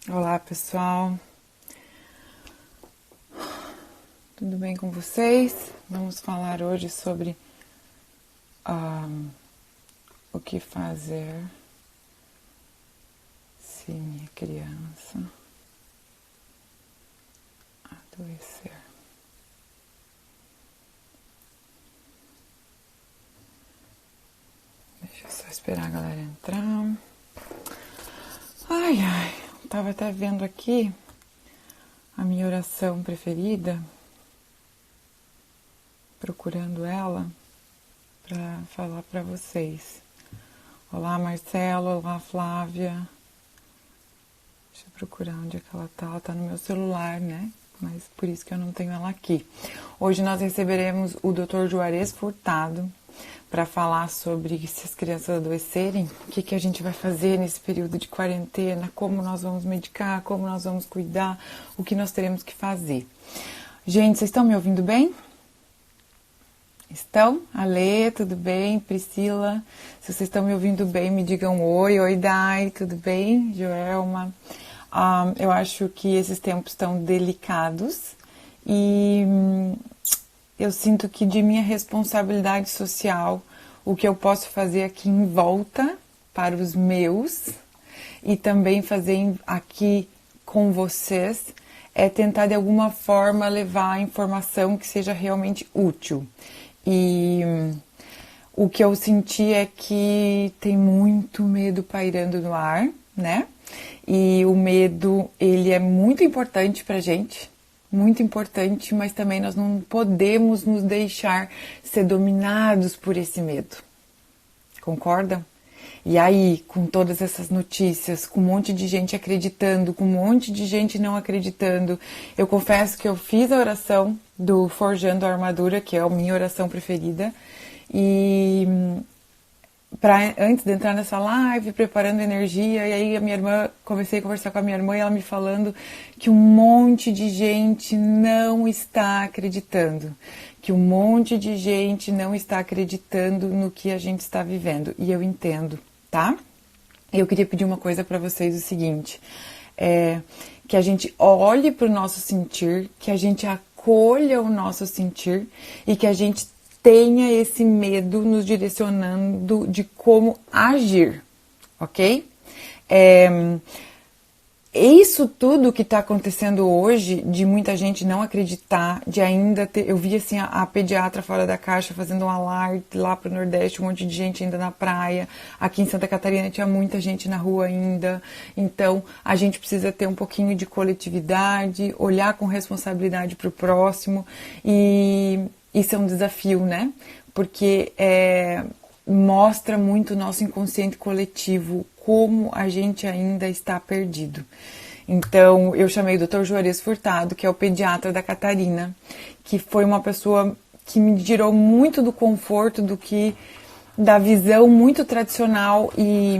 Olá, pessoal. Tudo bem com vocês? Vamos falar hoje sobre o que fazer se minha criança adoecer. Deixa eu só esperar a galera entrar. Tava até vendo aqui a minha oração preferida, procurando ela para falar para vocês. Olá, Marcelo. Olá, Flávia. Deixa eu procurar onde é que ela tá. Ela tá no meu celular, né? Mas por isso que eu não tenho ela aqui. Hoje nós receberemos o Dr. Juarez Furtado para falar sobre se as crianças adoecerem, o que a gente vai fazer nesse período de quarentena, como nós vamos medicar, como nós vamos cuidar, o que nós teremos que fazer. Gente, vocês estão me ouvindo bem? Estão? Ale, tudo bem? Priscila, se vocês estão me ouvindo bem, me digam oi. Oi, Dai, tudo bem? Joelma. Eu acho que esses tempos estão delicados e eu sinto que de minha responsabilidade social, o que eu posso fazer aqui em volta para os meus e também fazer aqui com vocês é tentar de alguma forma levar a informação que seja realmente útil. E o que eu senti é que tem muito medo pairando no ar, né? E o medo, ele é muito importante pra gente, muito importante, mas também nós não podemos nos deixar ser dominados por esse medo. Concordam? E aí, com todas essas notícias, com um monte de gente acreditando, com um monte de gente não acreditando, eu confesso que eu fiz a oração do Forjando a Armadura, que é a minha oração preferida, e antes de entrar nessa live, preparando energia, e aí comecei a conversar com a minha irmã e ela me falando que um monte de gente não está acreditando, que um monte de gente não está acreditando no que a gente está vivendo, e eu entendo, tá? Eu queria pedir uma coisa para vocês, o seguinte, que a gente olhe para o nosso sentir, que a gente acolha o nosso sentir e que a gente tenha esse medo nos direcionando de como agir, ok? Isso tudo que está acontecendo hoje, de muita gente não acreditar, de ainda ter... Eu vi assim a pediatra fora da caixa fazendo um alarde lá pro Nordeste, um monte de gente ainda na praia. Aqui em Santa Catarina tinha muita gente na rua ainda. Então, a gente precisa ter um pouquinho de coletividade, olhar com responsabilidade para o próximo. E isso é um desafio, né? Porque mostra muito o nosso inconsciente coletivo, como a gente ainda está perdido. Então, eu chamei o Dr. Juarez Furtado, que é o pediatra da Catarina, que foi uma pessoa que me tirou muito do conforto da visão muito tradicional e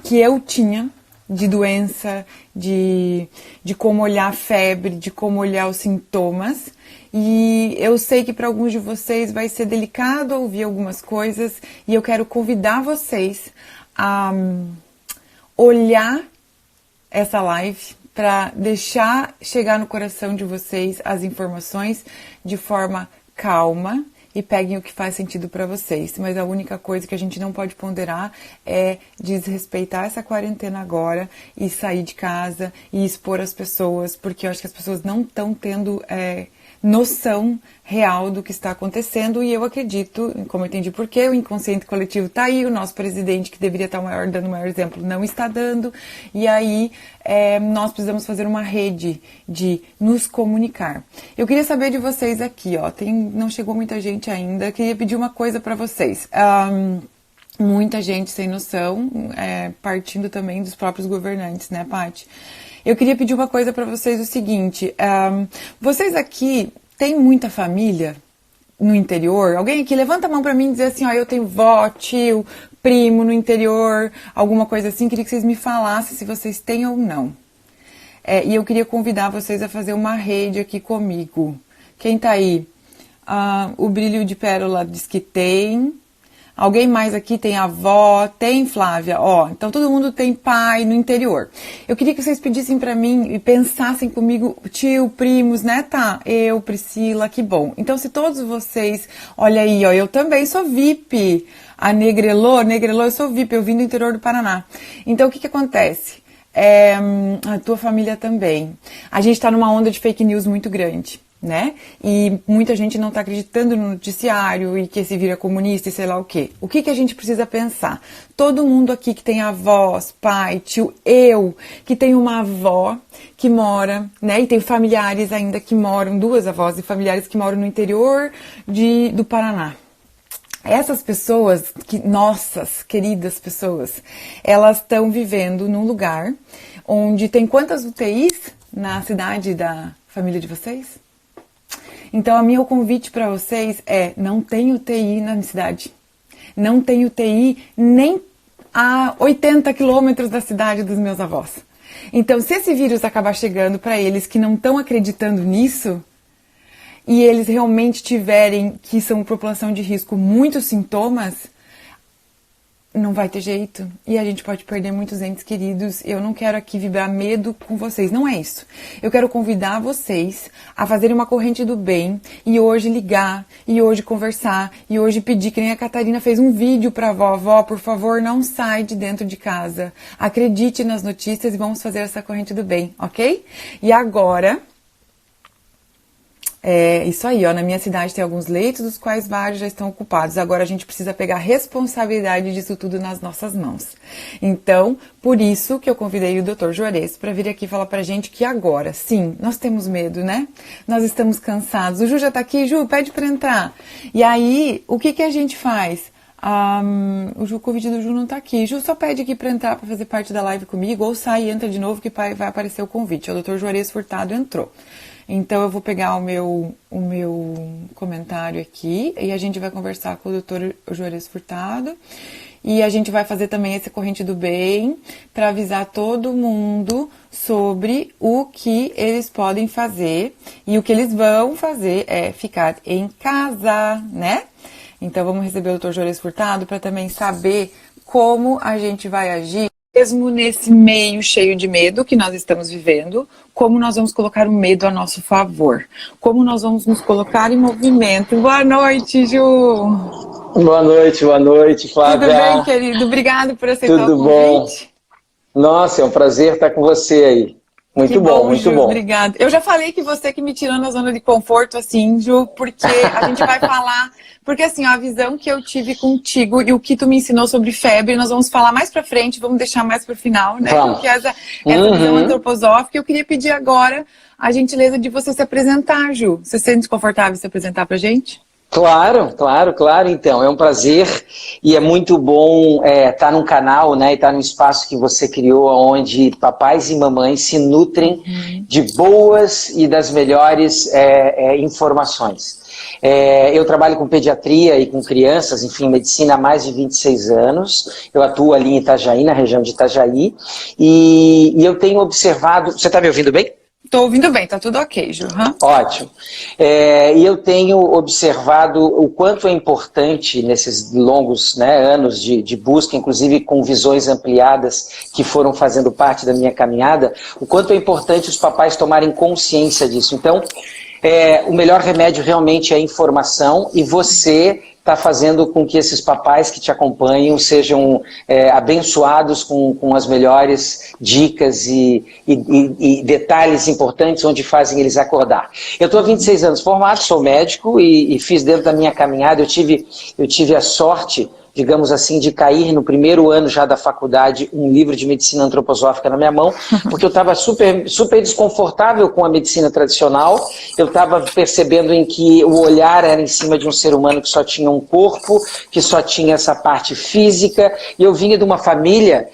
que eu tinha de doença, de como olhar a febre, de como olhar os sintomas. E eu sei que para alguns de vocês vai ser delicado ouvir algumas coisas e eu quero convidar vocês a olhar essa live para deixar chegar no coração de vocês as informações de forma calma e peguem o que faz sentido para vocês. Mas a única coisa que a gente não pode ponderar é desrespeitar essa quarentena agora e sair de casa e expor as pessoas, porque eu acho que as pessoas não estão tendo noção real do que está acontecendo e eu acredito, como eu entendi porque o inconsciente coletivo está aí, o nosso presidente que deveria estar dando o maior exemplo não está dando e aí nós precisamos fazer uma rede de nos comunicar. Eu queria saber de vocês aqui, ó, não chegou muita gente ainda, queria pedir uma coisa para vocês. Muita gente sem noção, partindo também dos próprios governantes, né, Paty? Eu queria pedir uma coisa para vocês, o seguinte, vocês aqui têm muita família no interior? Alguém aqui levanta a mão para mim e diz assim, ó, eu tenho vó, tio, primo no interior, alguma coisa assim, queria que vocês me falassem se vocês têm ou não. E eu queria convidar vocês a fazer uma rede aqui comigo. Quem tá aí? O Brilho de Pérola diz que tem. Alguém mais aqui tem avó? Tem, Flávia? Ó, então todo mundo tem pai no interior. Eu queria que vocês pedissem pra mim e pensassem comigo, tio, primos, né, tá? Eu, Priscila, que bom. Então se todos vocês, olha aí, ó, eu também sou VIP. A Negrelô, eu sou VIP, eu vim do interior do Paraná. Então o que acontece? A tua família também. A gente tá numa onda de fake news muito grande, né? E muita gente não está acreditando no noticiário e que esse vira comunista e sei lá o quê. O que a gente precisa pensar? Todo mundo aqui que tem avós, pai, tio, eu, que tenho uma avó que mora, né? E tenho familiares ainda que moram, duas avós e familiares que moram no interior do Paraná. Essas pessoas, nossas queridas pessoas, elas estão vivendo num lugar onde tem quantas UTIs na cidade da família de vocês? Então, o meu convite para vocês é, não tem UTI na minha cidade. Não tem UTI nem a 80 quilômetros da cidade dos meus avós. Então, se esse vírus acabar chegando para eles que não estão acreditando nisso, e eles realmente tiverem, que são população de risco, muitos sintomas, não vai ter jeito. E a gente pode perder muitos entes queridos. Eu não quero aqui vibrar medo com vocês. Não é isso. Eu quero convidar vocês a fazerem uma corrente do bem e hoje ligar, e hoje conversar, e hoje pedir, que nem a Catarina fez um vídeo pra vó, por favor, não sai de dentro de casa. Acredite nas notícias e vamos fazer essa corrente do bem, ok? E agora... isso aí, ó, na minha cidade tem alguns leitos, dos quais vários já estão ocupados. Agora a gente precisa pegar a responsabilidade disso tudo nas nossas mãos. Então, por isso que eu convidei o Dr. Juarez para vir aqui falar pra gente que agora, sim, nós temos medo, né? Nós estamos cansados. O Ju já tá aqui, Ju, pede pra entrar. E aí, o que a gente faz? O convite do Ju não tá aqui. Ju, só pede aqui pra entrar pra fazer parte da live comigo, ou sai e entra de novo que vai aparecer o convite. O Dr. Juarez Furtado entrou. Então, eu vou pegar o meu comentário aqui e a gente vai conversar com o Dr. Juarez Furtado. E a gente vai fazer também essa corrente do bem para avisar todo mundo sobre o que eles podem fazer. E o que eles vão fazer é ficar em casa, né? Então, vamos receber o Dr. Juarez Furtado para também saber como a gente vai agir. Mesmo nesse meio cheio de medo que nós estamos vivendo, como nós vamos colocar o medo a nosso favor? Como nós vamos nos colocar em movimento? Boa noite, Ju! Boa noite, Flávia. Tudo bem, querido? Obrigado por aceitar o convite. Bom. Nossa, é um prazer estar com você aí. Muito bom, muito Ju, bom. Obrigada. Eu já falei que você que me tirou na zona de conforto, assim, Ju, porque a gente vai falar... Porque, assim, a visão que eu tive contigo e o que tu me ensinou sobre febre, nós vamos falar mais pra frente, vamos deixar mais pro final, né? Vamos. Porque essa visão antroposófica, eu queria pedir agora a gentileza de você se apresentar, Ju. Você se sente confortável em se apresentar pra gente? Claro. Então, é um prazer e é muito bom estar num canal, né, e estar num espaço que você criou, onde papais e mamães se nutrem de boas e das melhores informações. Eu trabalho com pediatria e com crianças, enfim, medicina há mais de 26 anos. Eu atuo ali em Itajaí, na região de Itajaí, e eu tenho observado... Você está me ouvindo bem? Estou ouvindo bem, tá tudo ok, Ju. Ótimo. E eu tenho observado o quanto é importante nesses longos, né, anos de busca, inclusive com visões ampliadas que foram fazendo parte da minha caminhada, o quanto é importante os papais tomarem consciência disso. Então, o melhor remédio realmente é a informação, e você está fazendo com que esses papais que te acompanham sejam abençoados com as melhores dicas e detalhes importantes onde fazem eles acordar. Eu estou há 26 anos formado, sou médico e fiz dentro da minha caminhada, eu tive a sorte, digamos assim, de cair no primeiro ano já da faculdade um livro de medicina antroposófica na minha mão, porque eu estava super desconfortável com a medicina tradicional. Eu estava percebendo em que o olhar era em cima de um ser humano que só tinha um corpo, que só tinha essa parte física, e eu vinha de uma família,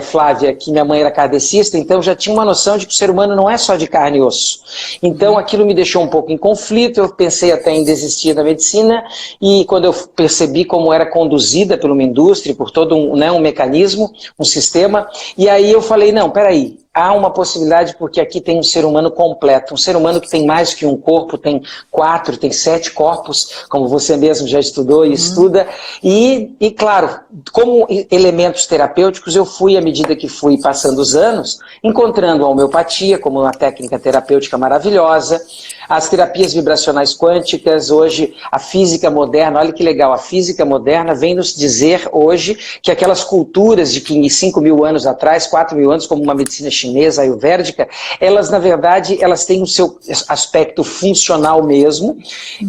Flávia, que minha mãe era kardecista, então já tinha uma noção de que o ser humano não é só de carne e osso. Então aquilo me deixou um pouco em conflito, eu pensei até em desistir da medicina, e quando eu percebi como era conduzida por uma indústria, por todo um mecanismo, um sistema, e aí eu falei, não, peraí, há uma possibilidade, porque aqui tem um ser humano completo, um ser humano que tem mais que um corpo, tem 4, tem 7 corpos, como você mesmo já estudou e estuda, e claro, como elementos terapêuticos, eu fui, à medida que fui passando os anos, encontrando a homeopatia como uma técnica terapêutica maravilhosa, as terapias vibracionais quânticas, hoje a física moderna, olha que legal, a física moderna vem nos dizer hoje que aquelas culturas de 5 mil anos atrás, 4 mil anos, como uma medicina chinesa, ayurvédica, elas na verdade, elas têm o seu aspecto funcional mesmo,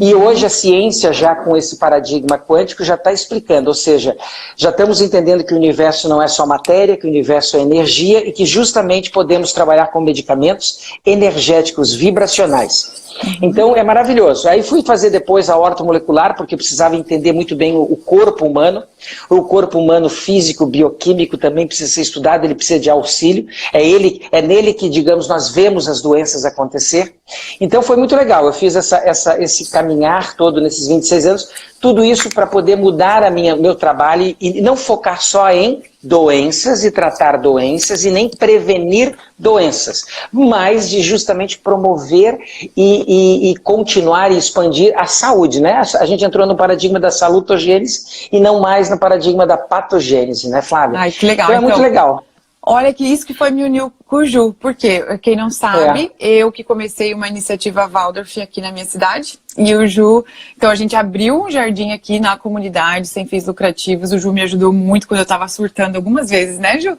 e hoje a ciência já com esse paradigma quântico já está explicando, ou seja, já estamos entendendo que o universo não é só matéria, que o universo é energia e que justamente podemos trabalhar com medicamentos energéticos vibracionais. Então é maravilhoso. Aí fui fazer depois a ortomolecular, porque eu precisava entender muito bem o corpo humano físico, bioquímico também precisa ser estudado, ele precisa de auxílio, é nele que, digamos, nós vemos as doenças acontecer. Então foi muito legal, eu fiz esse caminhar todo nesses 26 anos, tudo isso para poder mudar meu trabalho e não focar só em doenças e tratar doenças e nem prevenir doenças, mas de justamente promover e continuar e expandir a saúde, né? A gente entrou no paradigma da salutogênese e não mais no paradigma da patogênese, né, Flávia? Ai, que legal. Então é muito legal. Olha que isso que foi me uniu com o Ju, porque quem não sabe, eu que comecei uma iniciativa Waldorf aqui na minha cidade, e o Ju, então a gente abriu um jardim aqui na comunidade, sem fins lucrativos, o Ju me ajudou muito quando eu tava surtando algumas vezes, né, Ju?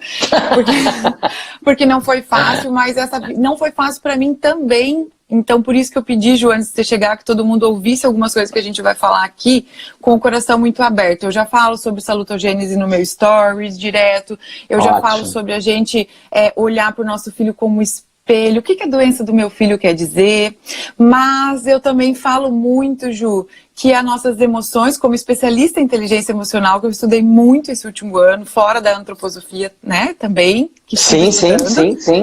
Porque não foi fácil, mas não foi fácil para mim também. Então, por isso que eu pedi, Ju, antes de você chegar, que todo mundo ouvisse algumas coisas que a gente vai falar aqui com o coração muito aberto. Eu já falo sobre salutogênese no meu stories direto, eu já falo sobre a gente olhar para o nosso filho como espelho, o que a doença do meu filho quer dizer, mas eu também falo muito, Ju, que as nossas emoções, como especialista em inteligência emocional, que eu estudei muito esse último ano, fora da antroposofia, né, também. Que sim.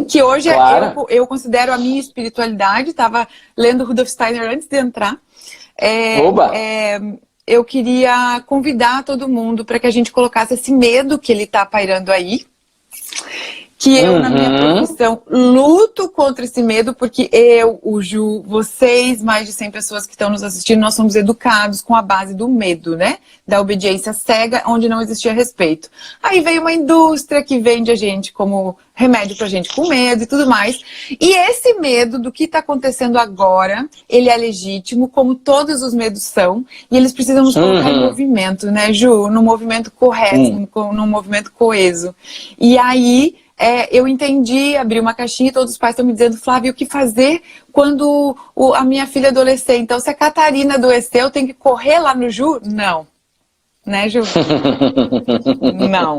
Que hoje claro. eu considero a minha espiritualidade, estava lendo Rudolf Steiner antes de entrar. Eu queria convidar todo mundo para que a gente colocasse esse medo que ele está pairando aí, que eu, na minha profissão, luto contra esse medo, porque eu, o Ju, vocês, mais de 100 pessoas que estão nos assistindo, nós somos educados com a base do medo, né? Da obediência cega, onde não existia respeito. Aí veio uma indústria que vende a gente como remédio pra gente com medo e tudo mais. E esse medo do que está acontecendo agora, ele é legítimo, como todos os medos são, e eles precisam nos colocar em movimento, né, Ju? No movimento correto, no movimento coeso. E aí, eu entendi, abri uma caixinha e todos os pais estão me dizendo, Flávia, o que fazer quando a minha filha adoecer? Então, se a Catarina adoecer, eu tenho que correr lá no Ju? Não. Né, Ju? Não.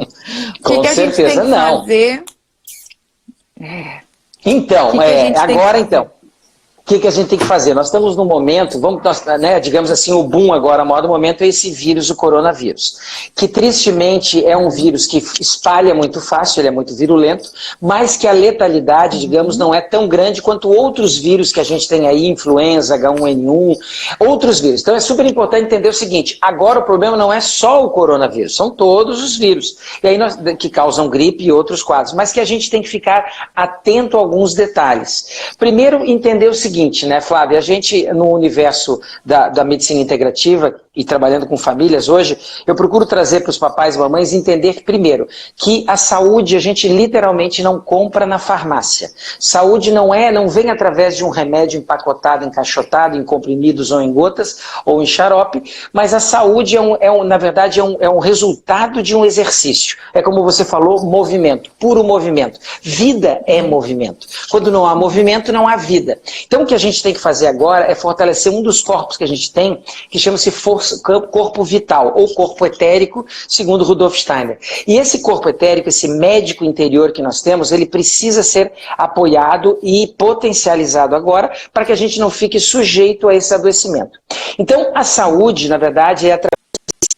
Com que certeza a gente tem que não. fazer? Então, agora então. O que a gente tem que fazer? Nós estamos num momento, digamos assim, o boom agora, a moda do momento é esse vírus, o coronavírus, que tristemente é um vírus que espalha muito fácil, ele é muito virulento, mas que a letalidade, digamos, não é tão grande quanto outros vírus que a gente tem aí, influenza, H1N1, outros vírus. Então é super importante entender o seguinte, agora o problema não é só o coronavírus, são todos os vírus, e aí que causam gripe e outros quadros, mas que a gente tem que ficar atento a alguns detalhes. Primeiro, entender o seguinte, né, Flávia, a gente no universo da medicina integrativa e trabalhando com famílias hoje, eu procuro trazer para os papais e mamães entender primeiro que a saúde a gente literalmente não compra na farmácia. Saúde não vem através de um remédio empacotado, encaixotado em comprimidos ou em gotas ou em xarope, mas a saúde na verdade é um resultado de um exercício. É como você falou, movimento, puro movimento. Vida é movimento. Quando não há movimento, não há vida. Então o que a gente tem que fazer agora é fortalecer um dos corpos que a gente tem, que chama-se corpo vital, ou corpo etérico, segundo Rudolf Steiner. E esse corpo etérico, esse médico interior que nós temos, ele precisa ser apoiado e potencializado agora, para que a gente não fique sujeito a esse adoecimento. Então a saúde, na verdade, é através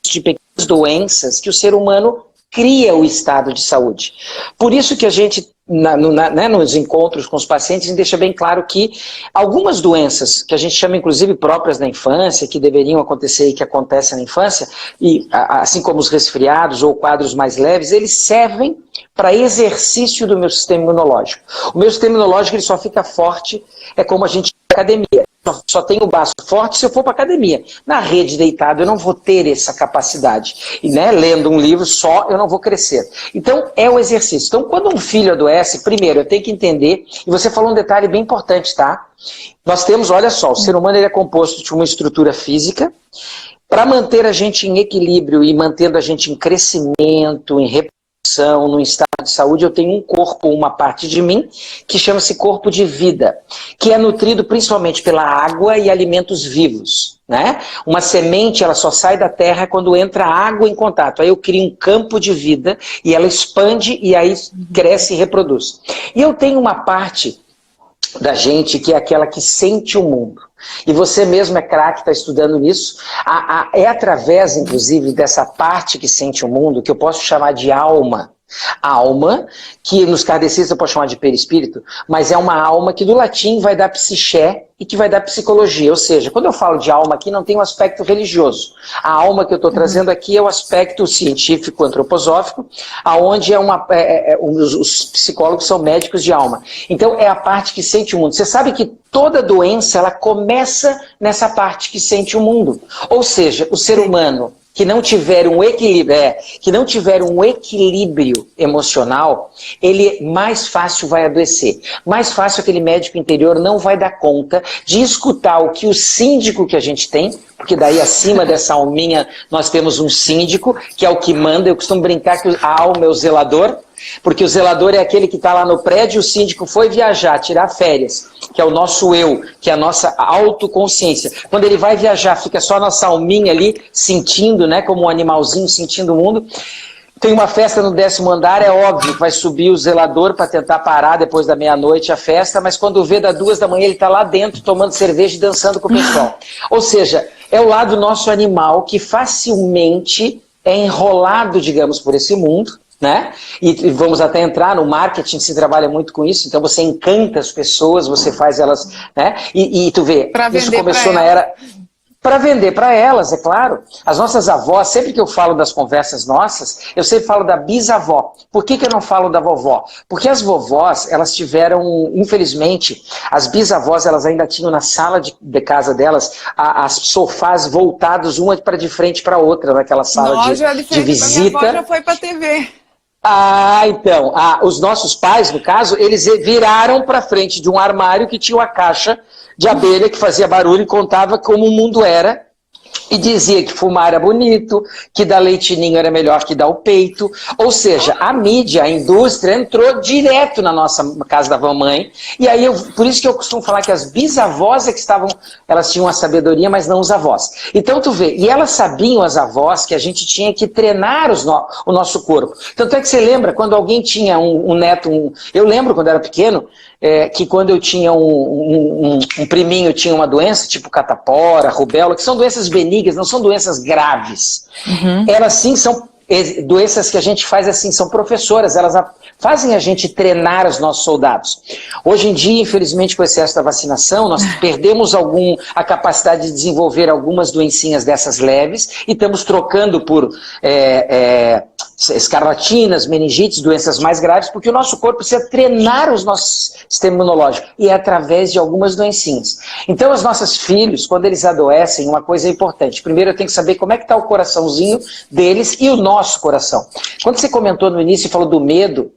de pequenas doenças que o ser humano cria o estado de saúde. Por isso que a gente né, nos encontros com os pacientes, deixa bem claro que algumas doenças, que a gente chama inclusive próprias da infância, que deveriam acontecer e que acontecem na infância, e assim como os resfriados ou quadros mais leves, eles servem para exercício do meu sistema imunológico. O meu sistema imunológico ele só fica forte, é como a gente na academia. Só tenho o braço forte se eu for para academia. Na rede deitado eu não vou ter essa capacidade. E né, lendo um livro só eu não vou crescer. Então é o exercício. Então quando um filho adoece, primeiro eu tenho que entender, e você falou um detalhe bem importante, tá? Nós temos, olha só, o ser humano ele é composto de uma estrutura física. Para manter a gente em equilíbrio e mantendo a gente em crescimento, em reprodução, no estado de saúde, eu tenho um corpo, uma parte de mim, que chama-se corpo de vida, que é nutrido principalmente pela água e alimentos vivos. Né? Uma semente ela só sai da terra quando entra água em contato. Aí eu crio um campo de vida e ela expande e aí cresce e reproduz. E eu tenho uma parte da gente que é aquela que sente o mundo. E você mesmo é craque, está estudando nisso. É através, inclusive, dessa parte que sente o mundo, que eu posso chamar de alma. Alma, que nos kardecistas eu posso chamar de perispírito, mas é uma alma que do latim vai dar psiché e que vai dar psicologia. Ou seja, quando eu falo de alma aqui, não tem um aspecto religioso. A alma que eu estou trazendo aqui é o aspecto científico, antroposófico, aonde os psicólogos são médicos de alma. Então é a parte que sente o mundo. Você sabe que toda doença ela começa nessa parte que sente o mundo. Ou seja, o ser humano que não tiver um equilíbrio emocional, ele mais fácil vai adoecer. Mais fácil aquele médico interior não vai dar conta de escutar o que o síndico que a gente tem, porque daí acima dessa alminha nós temos um síndico, que é o que manda. Eu costumo brincar que a alma é o zelador, porque o zelador é aquele que está lá no prédio, o síndico foi viajar, tirar férias, que é o nosso eu, que é a nossa autoconsciência. Quando ele vai viajar, fica só a nossa alminha ali, sentindo, né, como um animalzinho sentindo o mundo. Tem uma festa no 10º andar, é óbvio que vai subir o zelador para tentar parar depois da meia-noite a festa, mas quando vê das 2 da manhã ele está lá dentro tomando cerveja e dançando com o pessoal. Ou seja, é o lado nosso animal que facilmente é enrolado, digamos, por esse mundo, né? E vamos até entrar no marketing, se trabalha muito com isso, então você encanta as pessoas, você faz elas, né? E tu vê, isso começou na era... Para vender para elas, é claro. As nossas avós, sempre que eu falo das conversas nossas, eu sempre falo da bisavó. Por que eu não falo da vovó? Porque as vovós, elas tiveram, infelizmente, as bisavós, elas ainda tinham na sala de casa delas as sofás voltados uma para de frente para outra, naquela sala de visita. Minha avó já foi para a TV. Então, os nossos pais, no caso, eles viraram para frente de um armário que tinha uma caixa de abelha que fazia barulho e contava como o mundo era, e dizia que fumar era bonito, que dar leitinho era melhor que dar o peito. Ou seja, a mídia, a indústria entrou direto na nossa casa da mamãe. E aí, por isso que eu costumo falar que as bisavós é que elas tinham a sabedoria, mas não os avós. Então tu vê, e elas sabiam, as avós, que a gente tinha que treinar o nosso corpo. Tanto é que você lembra, quando alguém tinha um neto, eu lembro quando era pequeno, que quando eu tinha um priminho tinha uma doença, tipo catapora, rubéola, que são doenças benignas, não são doenças graves. Elas sim são doenças que a gente faz assim, são professoras, elas fazem a gente treinar os nossos soldados. Hoje em dia, infelizmente, com o excesso da vacinação, nós perdemos a capacidade de desenvolver algumas doencinhas dessas leves e estamos trocando por escarlatinas, meningites, doenças mais graves, porque o nosso corpo precisa treinar o nosso sistema imunológico, e é através de algumas doencinhas. Então, os nossos filhos, quando eles adoecem, uma coisa é importante. Primeiro, eu tenho que saber como é que está o coraçãozinho deles e o nosso coração. Quando você comentou no início e falou do medo,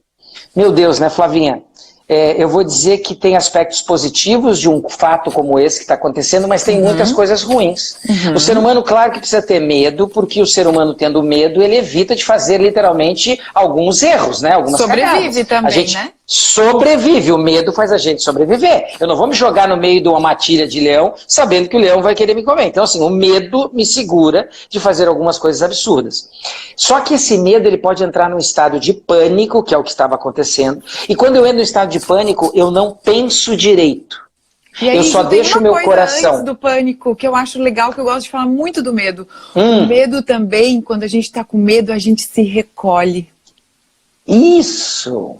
meu Deus, né, Flavinha? Eu vou dizer que tem aspectos positivos de um fato como esse que está acontecendo, mas tem muitas coisas ruins. O ser humano, claro que precisa ter medo, porque o ser humano tendo medo, ele evita de fazer literalmente alguns erros, né? Algumas Sobrevive cagadas. também, a gente né? sobrevive, o medo faz a gente sobreviver. Eu não vou me jogar no meio de uma matilha de leão, sabendo que o leão vai querer me comer. Então, assim, o medo me segura de fazer algumas coisas absurdas. Só que esse medo, ele pode entrar num estado de pânico, que é o que estava acontecendo, e quando eu entro no estado de pânico, eu não penso direito. E aí, eu só deixo o meu coração. Antes do pânico, que eu acho legal, que eu gosto de falar muito do medo. O medo também, quando a gente está com medo, a gente se recolhe. Isso!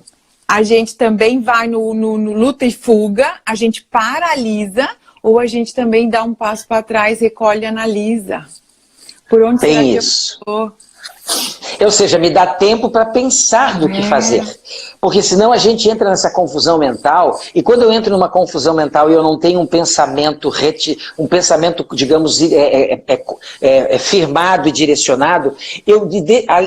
A gente também vai no luta e fuga, a gente paralisa, ou a gente também dá um passo para trás, recolhe e analisa. Por onde será que isso. eu tô? Ou seja, me dá tempo para pensar do que fazer. Porque senão a gente entra nessa confusão mental, e quando eu entro numa confusão mental e eu não tenho um pensamento, digamos, firmado e direcionado, eu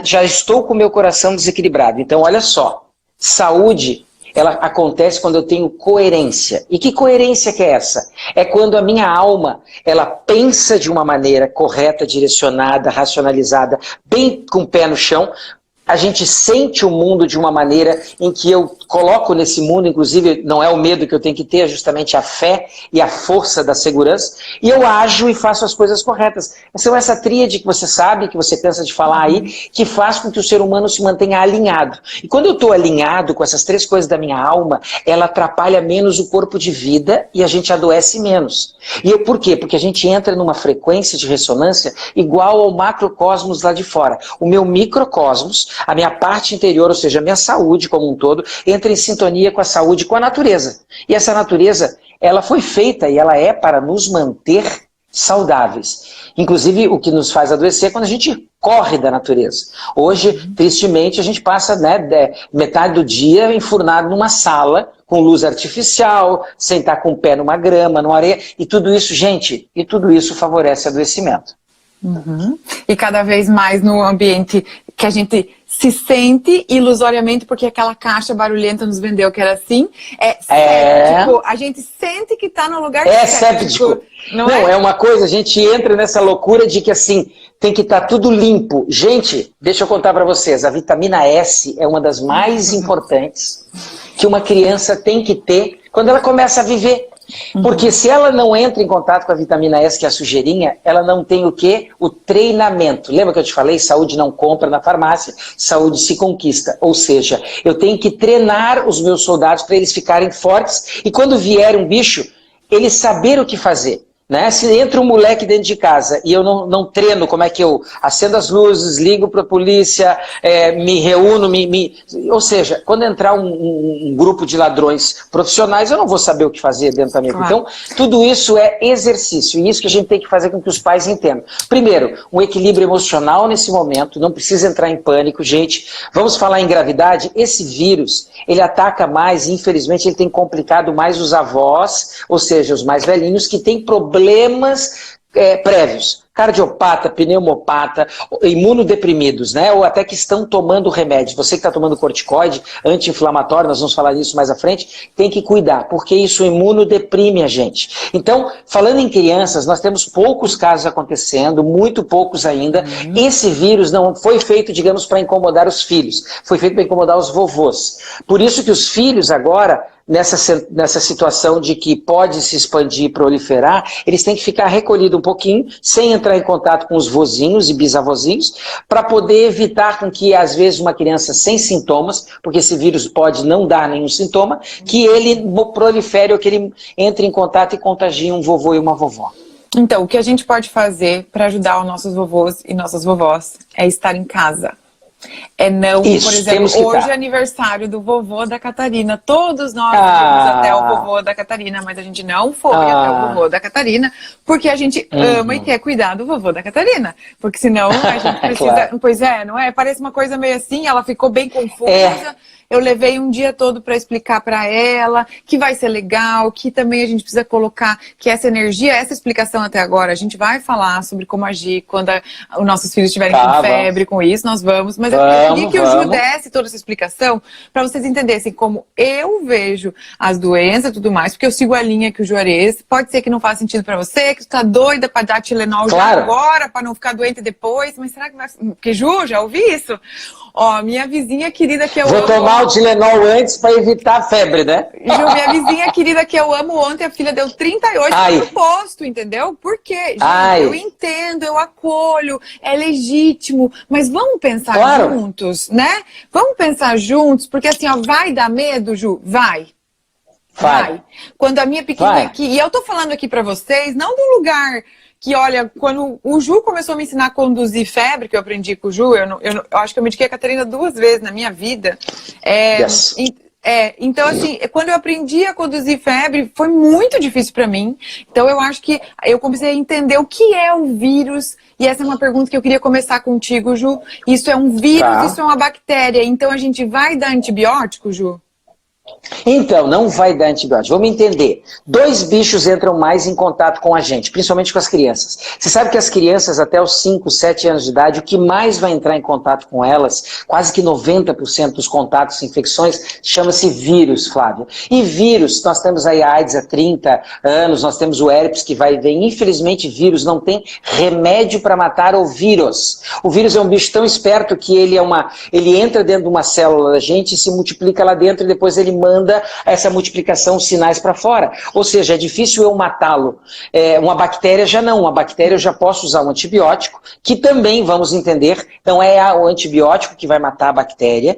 já estou com o meu coração desequilibrado. Então, olha só, saúde, ela acontece quando eu tenho coerência. E que coerência que é essa? É quando a minha alma, ela pensa de uma maneira correta, direcionada, racionalizada, bem com o pé no chão. A gente sente o mundo de uma maneira em que eu coloco nesse mundo, inclusive não é o medo que eu tenho que ter, é justamente a fé e a força da segurança, e eu ajo e faço as coisas corretas. Então essa tríade que você sabe, que você cansa de falar aí, que faz com que o ser humano se mantenha alinhado. E quando eu estou alinhado com essas três coisas da minha alma, ela atrapalha menos o corpo de vida e a gente adoece menos. Por quê? Porque a gente entra numa frequência de ressonância igual ao macrocosmos lá de fora. O meu microcosmos, a minha parte interior, ou seja, a minha saúde como um todo, entra em sintonia com a saúde, com a natureza. E essa natureza, ela foi feita e ela é para nos manter saudáveis. Inclusive, o que nos faz adoecer é quando a gente corre da natureza. Hoje, tristemente, a gente passa metade do dia enfurnado numa sala, com luz artificial, sem estar com o pé numa grama, numa areia, e tudo isso, gente, favorece adoecimento. E cada vez mais no ambiente que a gente se sente ilusoriamente, porque aquela caixa barulhenta nos vendeu que era assim, séptico. A gente sente que está no lugar séptico. Não, é uma coisa, a gente entra nessa loucura de que assim, tem que estar tudo limpo. Gente, deixa eu contar para vocês, a vitamina S é uma das mais importantes que uma criança tem que ter quando ela começa a viver. Porque se ela não entra em contato com a vitamina S, que é a sujeirinha, ela não tem o quê? O treinamento. Lembra que eu te falei? Saúde não compra na farmácia, saúde se conquista. Ou seja, eu tenho que treinar os meus soldados para eles ficarem fortes e quando vier um bicho, eles saberem o que fazer. Né? Se entra um moleque dentro de casa e eu não treino como é que eu acendo as luzes, ligo para a polícia, me reúno, ou seja, quando entrar um grupo de ladrões profissionais, eu não vou saber o que fazer dentro da minha vida. Então, tudo isso é exercício e isso que a gente tem que fazer com que os pais entendam. Primeiro, um equilíbrio emocional nesse momento, não precisa entrar em pânico, gente. Vamos falar em gravidade, esse vírus, ele ataca mais, infelizmente, ele tem complicado mais os avós, ou seja, os mais velhinhos, que têm problemas prévios, cardiopata, pneumopata, imunodeprimidos, né? Ou até que estão tomando remédio. Você que está tomando corticoide, anti-inflamatório, nós vamos falar disso mais à frente, tem que cuidar, porque isso imunodeprime a gente. Então, falando em crianças, nós temos poucos casos acontecendo, muito poucos ainda. Esse vírus não foi feito, digamos, para incomodar os filhos, foi feito para incomodar os vovôs. Por isso que os filhos agora, nessa situação de que pode se expandir e proliferar, eles têm que ficar recolhidos um pouquinho, sem entrar em contato com os vozinhos e bisavozinhos, para poder evitar com que, às vezes, uma criança sem sintomas, porque esse vírus pode não dar nenhum sintoma, que ele prolifere ou que ele entre em contato e contagie um vovô e uma vovó. Então, o que a gente pode fazer para ajudar os nossos vovôs e nossas vovós é estar em casa. Isso, por exemplo, hoje é aniversário do vovô da Catarina. Todos nós fomos até o vovô da Catarina, mas a gente não foi até o vovô da Catarina, porque a gente ama e quer cuidar do vovô da Catarina. Porque senão a gente precisa... Claro. Pois é, não é? Parece uma coisa meio assim, ela ficou bem confusa. Eu levei um dia todo para explicar para ela que vai ser legal, que também a gente precisa colocar que essa energia, essa explicação até agora, a gente vai falar sobre como agir quando os nossos filhos estiverem com febre, com isso, nós vamos. Mas eu queria que o Ju desse toda essa explicação para vocês entendessem como eu vejo as doenças e tudo mais, porque eu sigo a linha que o Juarez, pode ser que não faça sentido para você, que você tá doida para dar Tilenol já agora, para não ficar doente depois, mas será que vai... Porque Ju, já ouvi isso? Ó, minha vizinha querida que eu amo... Vou tomar o Tilenol antes para evitar a febre, né? Ju, minha vizinha querida que eu amo, ontem a filha deu 38 no posto, entendeu? Por quê? Gente, eu entendo, eu acolho, é legítimo, mas vamos pensar juntos, né? Vamos pensar juntos, porque assim, ó, vai dar medo, Ju? Vai. Quando a minha pequena aqui, e eu tô falando aqui pra vocês, não do lugar... que, olha, quando o Ju começou a me ensinar a conduzir febre, que eu aprendi com o Ju, eu acho que eu mediquei a Catarina 2 vezes na minha vida. Então assim, quando eu aprendi a conduzir febre, foi muito difícil para mim. Então eu acho que eu comecei a entender o que é o vírus. E essa é uma pergunta que eu queria começar contigo, Ju. Isso é um vírus, isso é uma bactéria. Então a gente vai dar antibiótico, Ju? Então, não vai dar antibiótico. Vamos entender. 2 bichos entram mais em contato com a gente, principalmente com as crianças. Você sabe que as crianças até os 5, 7 anos de idade, o que mais vai entrar em contato com elas, quase que 90% dos contatos, infecções, chama-se vírus, Flávia. E vírus, nós temos aí a AIDS há 30 anos, nós temos o herpes que vai ver. Infelizmente, vírus não tem remédio para matar o vírus. O vírus é um bicho tão esperto que ele entra dentro de uma célula da gente, se multiplica lá dentro e depois ele manda essa multiplicação, os sinais para fora. Ou seja, é difícil eu matá-lo. Uma bactéria já não. Uma bactéria eu já posso usar um antibiótico, que também, vamos entender, não é o antibiótico que vai matar a bactéria.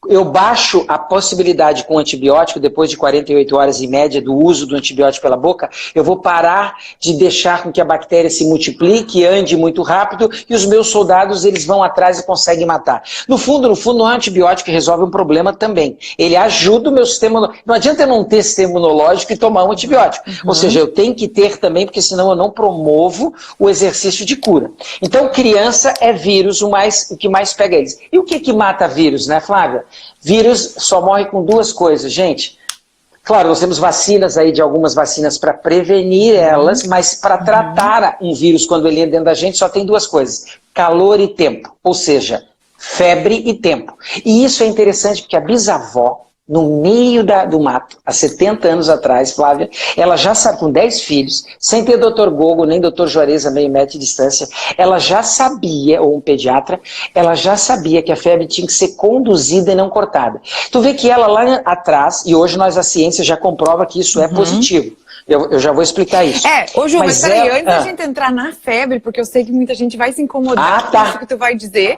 Eu baixo a possibilidade com o antibiótico, depois de 48 horas em média do uso do antibiótico pela boca, eu vou parar de deixar com que a bactéria se multiplique, ande muito rápido, e os meus soldados, eles vão atrás e conseguem matar. No fundo, não é um antibiótico que resolve um problema também. Ele ajuda o meu sistema... Não adianta eu não ter sistema imunológico e tomar um antibiótico. Ou seja, eu tenho que ter também, porque senão eu não promovo o exercício de cura. Então, criança é vírus, o que mais pega eles. E o que mata vírus, né, Flávia? Vírus só morre com 2 coisas, gente. Claro, nós temos vacinas aí, de algumas vacinas para prevenir elas, mas para tratar um vírus quando ele entra dentro da gente, só tem 2 coisas: calor e tempo. Ou seja, febre e tempo. E isso é interessante porque a bisavó, no meio do mato, há 70 anos atrás, Flávia, ela já sabe, com 10 filhos, sem ter Dr. Gogo, nem Dr. Juarez a meio metro de distância, ela já sabia, ou um pediatra, ela já sabia que a febre tinha que ser conduzida e não cortada. Tu vê que ela lá atrás, e hoje a ciência já comprova que isso é positivo. Eu já vou explicar isso. Ô Ju, mas peraí, antes da gente entrar na febre, porque eu sei que muita gente vai se incomodar com isso que tu vai dizer.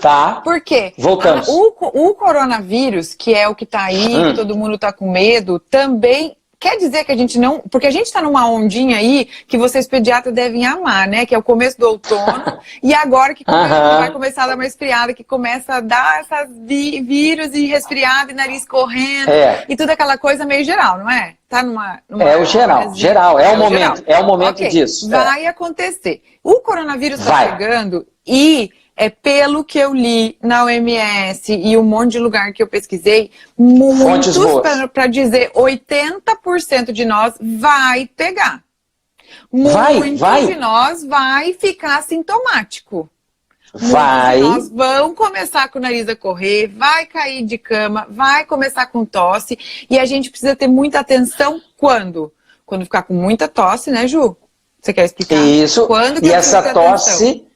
Tá? Por quê? Voltamos. O coronavírus, que é o que tá aí, que todo mundo tá com medo, também quer dizer que a gente não... Porque a gente tá numa ondinha aí que vocês pediatras devem amar, né? Que é o começo do outono. E agora que vai começar a dar uma esfriada, que começa a dar essas vírus e resfriado e nariz correndo. E tudo aquela coisa meio geral, não é? Tá numa o geral. É o momento. É o momento disso. Vai acontecer. O coronavírus tá chegando e... pelo que eu li na OMS e um monte de lugar que eu pesquisei, muitos, para dizer 80% de nós vai pegar. Muitos de nós vai ficar sintomático. Muitos de nós vão começar com o nariz a correr, vai cair de cama, vai começar com tosse. E a gente precisa ter muita atenção quando? Quando ficar com muita tosse, né, Ju? Você quer explicar? Isso. Quando que e essa tosse...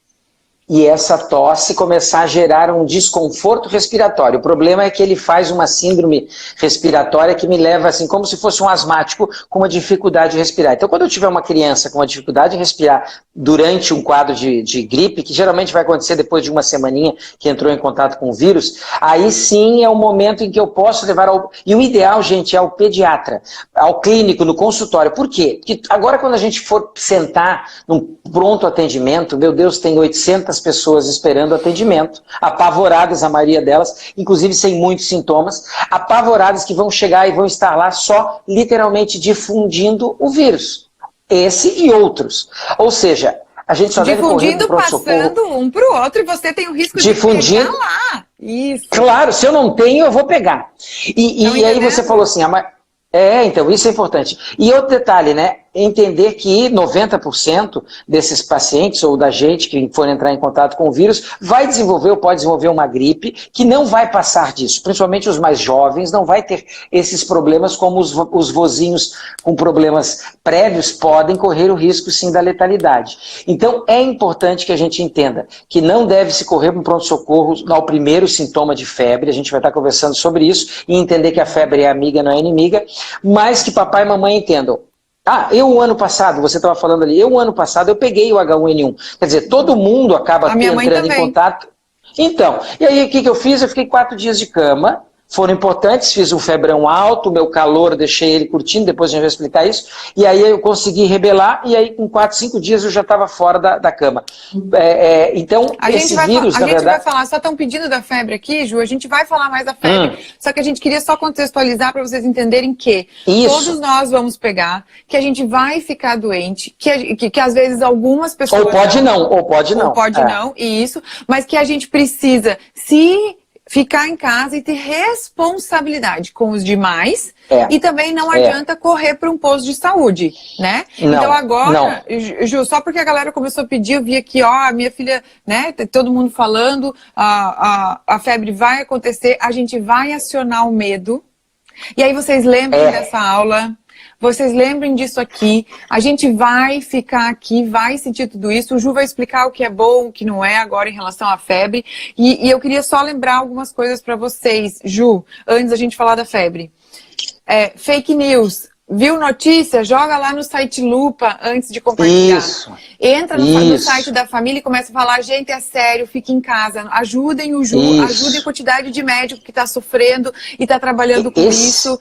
E essa tosse começar a gerar um desconforto respiratório. O problema é que ele faz uma síndrome respiratória que me leva assim, como se fosse um asmático com uma dificuldade de respirar. Então, quando eu tiver uma criança com uma dificuldade de respirar durante um quadro de gripe, que geralmente vai acontecer depois de uma semaninha que entrou em contato com o vírus, aí sim é o momento em que eu posso levar ao... E o ideal, gente, é ao pediatra, ao clínico, no consultório. Por quê? Porque agora quando a gente for sentar num pronto atendimento, meu Deus, tem 800 pessoas esperando atendimento, apavoradas, a maioria delas, inclusive sem muitos sintomas, apavoradas que vão chegar e vão estar lá só literalmente difundindo o vírus. Esse e outros. Ou seja, a gente só deve correr pro pronto-socorro. Passando um pro outro e você tem o risco de pegar lá. Isso. Claro, se eu não tenho, eu vou pegar. E aí você falou assim, então isso é importante. E outro detalhe, né? Entender que 90% desses pacientes ou da gente que for entrar em contato com o vírus vai desenvolver ou pode desenvolver uma gripe que não vai passar disso. Principalmente os mais jovens não vai ter esses problemas como os vozinhos com problemas prévios podem correr o risco sim da letalidade. Então é importante que a gente entenda que não deve se correr para um pronto-socorro ao primeiro sintoma de febre, a gente vai estar conversando sobre isso e entender que a febre é amiga, não é inimiga, mas que papai e mamãe entendam. O ano passado, você estava falando ali, o ano passado eu peguei o H1N1. Quer dizer, todo mundo acaba entrando em contato. Então, e aí o que eu fiz? Eu fiquei 4 dias de cama, foram importantes, fiz um febrão alto, meu calor, deixei ele curtindo, depois a gente vai explicar isso, e aí eu consegui rebelar, e aí com 4, 5 dias eu já estava fora da cama. Então, esse vírus, na verdade... A gente vai falar, só estão pedindo da febre aqui, Ju, a gente vai falar mais da febre, só que a gente queria só contextualizar para vocês entenderem que todos nós vamos pegar, que a gente vai ficar doente, que às vezes algumas pessoas... Ou pode não. Isso, mas que a gente precisa se ficar em casa e ter responsabilidade com os demais e também não adianta correr para um posto de saúde, né? Então agora, Ju, só porque a galera começou a pedir, eu vi aqui, ó, a minha filha, né, todo mundo falando, a febre vai acontecer, a gente vai acionar o medo, e aí vocês lembram dessa aula... Vocês lembrem disso aqui, a gente vai ficar aqui, vai sentir tudo isso, o Ju vai explicar o que é bom, o que não é agora em relação à febre, e eu queria só lembrar algumas coisas para vocês, Ju, antes da gente falar da febre. Fake news, viu notícia? Joga lá no site Lupa antes de compartilhar. Entra no site da família e começa a falar, gente, é sério, fique em casa, ajudem o Ju, ajudem a quantidade de médico que está sofrendo e está trabalhando com isso.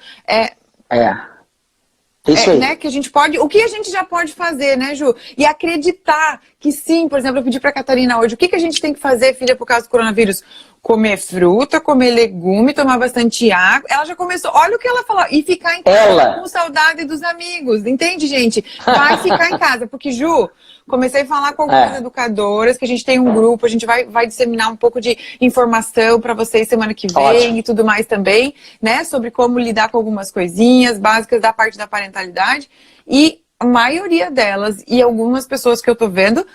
Isso aí. Né, que a gente pode, o que a gente já pode fazer, né, Ju? E acreditar que sim, por exemplo, eu pedi pra Catarina hoje, o que a gente tem que fazer, filha, por causa do coronavírus? Comer fruta, comer legume, tomar bastante água. Ela já começou, olha o que ela falou, e ficar em casa com saudade dos amigos, entende, gente? Vai ficar em casa, porque, Ju, comecei a falar com algumas educadoras, que a gente tem um grupo, a gente vai disseminar um pouco de informação para vocês semana que vem e tudo mais também, né? Sobre como lidar com algumas coisinhas básicas da parte da parentalidade. E a maioria delas, e algumas pessoas que eu tô vendo,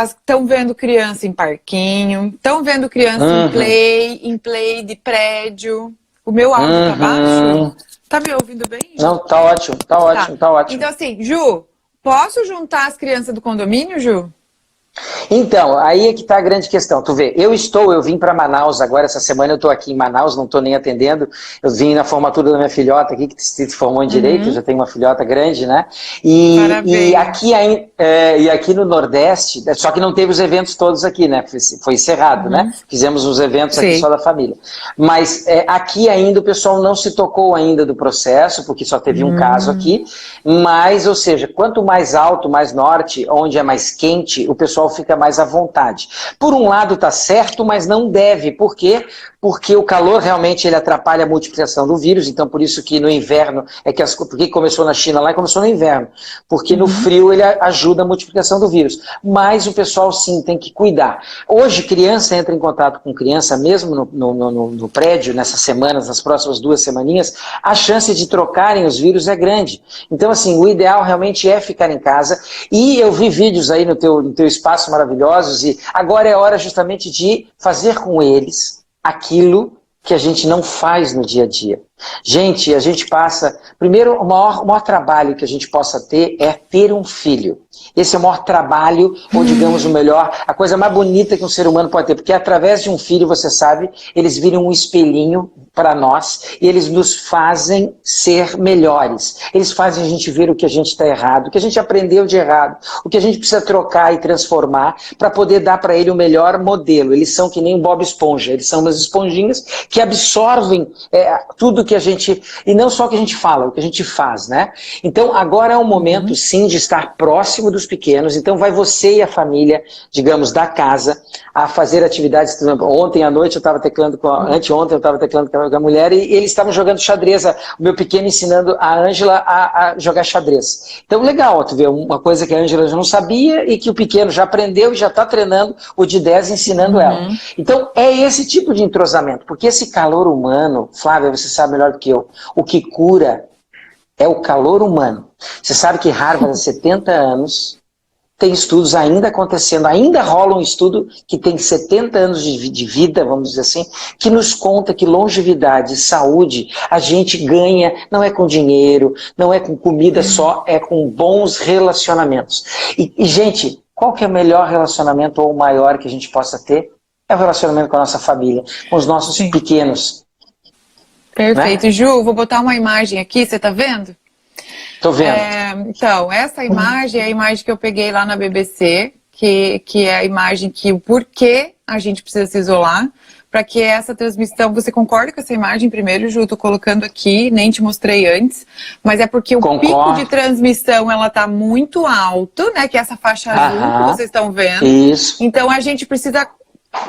estão vendo criança em parquinho, estão vendo criança em play de prédio. O meu áudio tá baixo? Tá me ouvindo bem? Não, tá ótimo. Então assim, Ju, posso juntar as crianças do condomínio, Ju? Então, aí é que está a grande questão. Tu vê, eu vim para Manaus agora, essa semana eu estou aqui em Manaus, não estou nem atendendo. Eu vim na formatura da minha filhota aqui, que se formou em Direito, eu já tenho uma filhota grande, né? E aqui no Nordeste, só que não teve os eventos todos aqui, né? Foi encerrado, né? Fizemos os eventos aqui só da família. Mas aqui ainda o pessoal não se tocou ainda do processo, porque só teve um caso aqui. Mas, ou seja, quanto mais alto, mais norte, onde é mais quente, o pessoal fica mais à vontade. Por um lado está certo, mas não deve. Por quê? Porque o calor realmente ele atrapalha a multiplicação do vírus, então por isso que no inverno, porque começou na China lá e começou no inverno, porque no frio ele ajuda a multiplicação do vírus. Mas o pessoal sim tem que cuidar. Hoje criança entra em contato com criança, mesmo no prédio, nessas semanas, nas próximas 2 semaninhas, a chance de trocarem os vírus é grande. Então assim, o ideal realmente é ficar em casa, e eu vi vídeos aí no teu espaço maravilhosos, e agora é hora justamente de fazer com eles aquilo que a gente não faz no dia a dia. Gente, a gente passa... Primeiro, o maior trabalho que a gente possa ter é ter um filho. Esse é o maior trabalho, ou digamos o melhor, a coisa mais bonita que um ser humano pode ter. Porque através de um filho, você sabe, eles viram um espelhinho para nós e eles nos fazem ser melhores. Eles fazem a gente ver o que a gente está errado, o que a gente aprendeu de errado, o que a gente precisa trocar e transformar para poder dar para ele o melhor modelo. Eles são que nem o Bob Esponja, eles são umas esponjinhas que absorvem tudo que a gente... E não só o que a gente fala, o que a gente faz, né? Então agora é o momento, sim, de estar próximo dos pequenos. Então vai você e a família, digamos, da casa, a fazer atividades. Ontem à noite eu estava teclando anteontem eu estava teclando com a mulher e eles estavam jogando xadrez, o meu pequeno ensinando a Ângela a jogar xadrez. Então legal, tu vê, uma coisa que a Ângela já não sabia e que o pequeno já aprendeu e já está treinando o de 10 ensinando ela. Então é esse tipo de entrosamento, porque esse calor humano, Flávia, você sabe melhor do que eu, o que cura é o calor humano. Você sabe que Harvard há 70 anos tem estudos ainda acontecendo, ainda rola um estudo que tem 70 anos de vida, vamos dizer assim, que nos conta que longevidade, saúde, a gente ganha, não é com dinheiro, não é com comida só, é com bons relacionamentos. E gente, qual que é o melhor relacionamento ou o maior que a gente possa ter? É o relacionamento com a nossa família, com os nossos pequenos. Perfeito. Né? Ju, vou botar uma imagem aqui, você tá vendo? Tô vendo. Então, essa imagem é a imagem que eu peguei lá na BBC, que é a imagem que o porquê a gente precisa se isolar, para que essa transmissão... Você concorda com essa imagem primeiro, Ju? Tô colocando aqui, nem te mostrei antes, mas é porque o pico de transmissão, ela tá muito alto, né? Que é essa faixa azul que vocês estão vendo. Isso. Então, a gente precisa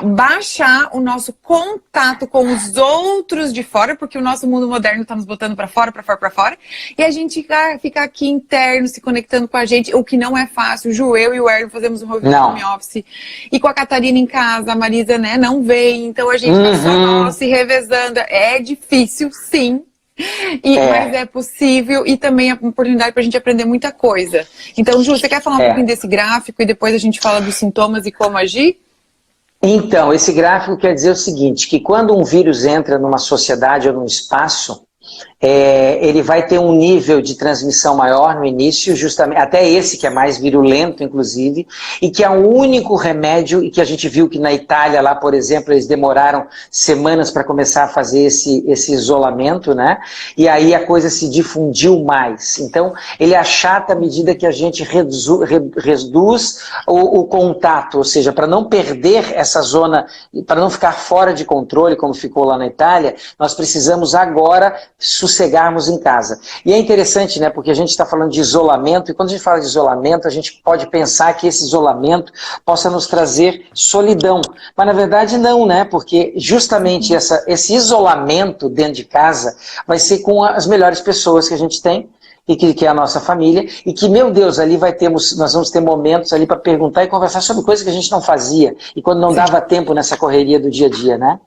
baixar o nosso contato com os outros de fora, porque o nosso mundo moderno está nos botando para fora, e a gente fica aqui interno, se conectando com a gente, o que não é fácil. O eu e o Erlo fazemos um home office, e com a Catarina em casa, a Marisa, né, não vem, então a gente tá só nós se revezando. É difícil, sim. Mas é possível, e também é uma oportunidade para a gente aprender muita coisa. Então, Ju, você quer falar um pouquinho desse gráfico e depois a gente fala dos sintomas e como agir? Então, esse gráfico quer dizer o seguinte, que quando um vírus entra numa sociedade ou num espaço, ele vai ter um nível de transmissão maior no início, justamente, até esse que é mais virulento, inclusive, e que é o único remédio, e que a gente viu que na Itália, lá, por exemplo, eles demoraram semanas para começar a fazer esse isolamento, né? E aí a coisa se difundiu mais. Então, ele achata à medida que a gente reduz o contato, ou seja, para não perder essa zona, para não ficar fora de controle, como ficou lá na Itália, nós precisamos agora sossegarmos em casa. E é interessante, né, porque a gente está falando de isolamento, e quando a gente fala de isolamento, a gente pode pensar que esse isolamento possa nos trazer solidão. Mas na verdade não, né, porque justamente esse isolamento dentro de casa vai ser com as melhores pessoas que a gente tem, e que é a nossa família, e que, meu Deus, ali nós vamos ter momentos ali para perguntar e conversar sobre coisas que a gente não fazia, e quando não dava tempo nessa correria do dia a dia, né?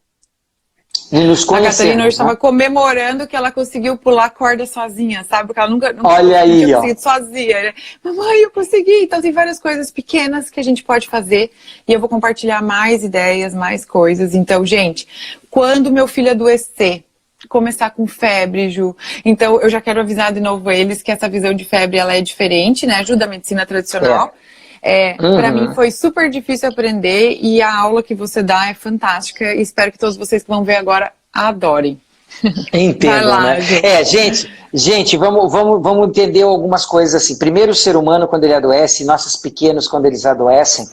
A Catarina hoje estava comemorando que ela conseguiu pular a corda sozinha, sabe? Porque ela nunca tinha conseguido sozinha, né? Mamãe, eu consegui! Então tem várias coisas pequenas que a gente pode fazer e eu vou compartilhar mais ideias, mais coisas. Então, gente, quando meu filho adoecer, começar com febre, Ju, então eu já quero avisar de novo eles que essa visão de febre ela é diferente, né? Ajuda a medicina tradicional. Para mim foi super difícil aprender e a aula que você dá é fantástica e espero que todos vocês que vão ver agora adorem. Entendam, né? Gente, vamos entender algumas coisas assim. Primeiro, o ser humano, quando ele adoece, nossos pequenos, quando eles adoecem,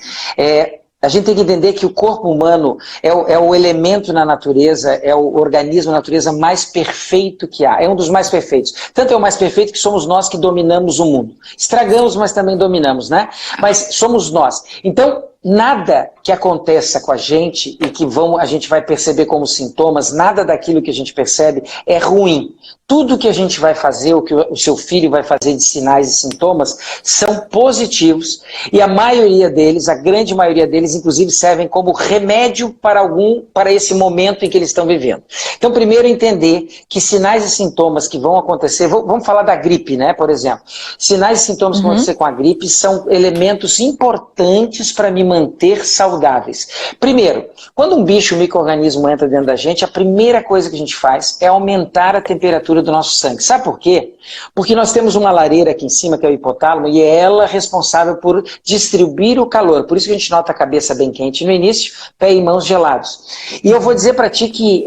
a gente tem que entender que o corpo humano é o elemento na natureza, é o organismo na natureza mais perfeito que há. É um dos mais perfeitos. Tanto é o mais perfeito que somos nós que dominamos o mundo. Estragamos, mas também dominamos, né? Mas somos nós. Então, nada que aconteça com a gente e que a gente vai perceber como sintomas, nada daquilo que a gente percebe é ruim. Tudo que a gente vai fazer, o que o seu filho vai fazer de sinais e sintomas, são positivos e a maioria deles, a grande maioria deles, inclusive, servem como remédio para esse momento em que eles estão vivendo. Então, primeiro, entender que sinais e sintomas que vão acontecer, vamos falar da gripe, né, por exemplo. Sinais e sintomas que vão acontecer com a gripe são elementos importantes para me manter saudáveis. Primeiro, quando um bicho, um micro-organismo entra dentro da gente, a primeira coisa que a gente faz é aumentar a temperatura do nosso sangue. Sabe por quê? Porque nós temos uma lareira aqui em cima, que é o hipotálamo, e é ela responsável por distribuir o calor. Por isso que a gente nota a cabeça bem quente no início, pé e mãos gelados. E eu vou dizer para ti que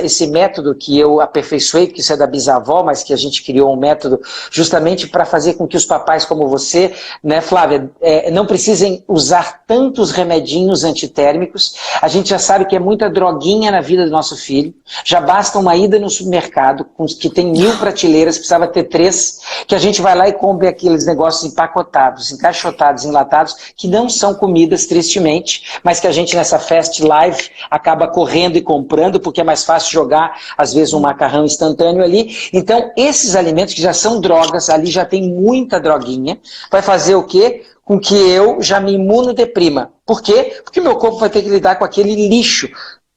esse método que eu aperfeiçoei, que isso é da bisavó, mas que a gente criou um método justamente para fazer com que os papais como você, né, Flávia, não precisem usar tantos remedinhos antitérmicos. A gente já sabe que é muita droguinha na vida do nosso filho. Já basta uma ida no supermercado, que tem 1000 prateleiras, precisava ter 3, que a gente vai lá e compra aqueles negócios empacotados, encaixotados, enlatados, que não são comidas, tristemente, mas que a gente nessa fast life acaba correndo e comprando, porque é mais fácil jogar, às vezes, um macarrão instantâneo ali. Então, esses alimentos que já são drogas, ali já tem muita droguinha, vai fazer o quê? Com que eu já me imunodeprima. Por quê? Porque meu corpo vai ter que lidar com aquele lixo,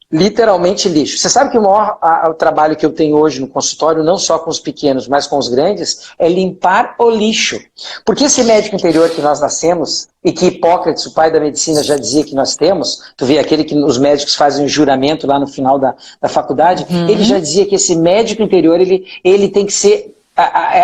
literalmente lixo. Você sabe que o trabalho que eu tenho hoje no consultório, não só com os pequenos, mas com os grandes, é limpar o lixo. Porque esse médico interior que nós nascemos, e que Hipócrates, o pai da medicina, já dizia que nós temos, tu vê aquele que os médicos fazem um juramento lá no final da faculdade, ele já dizia que esse médico interior, ele tem que ser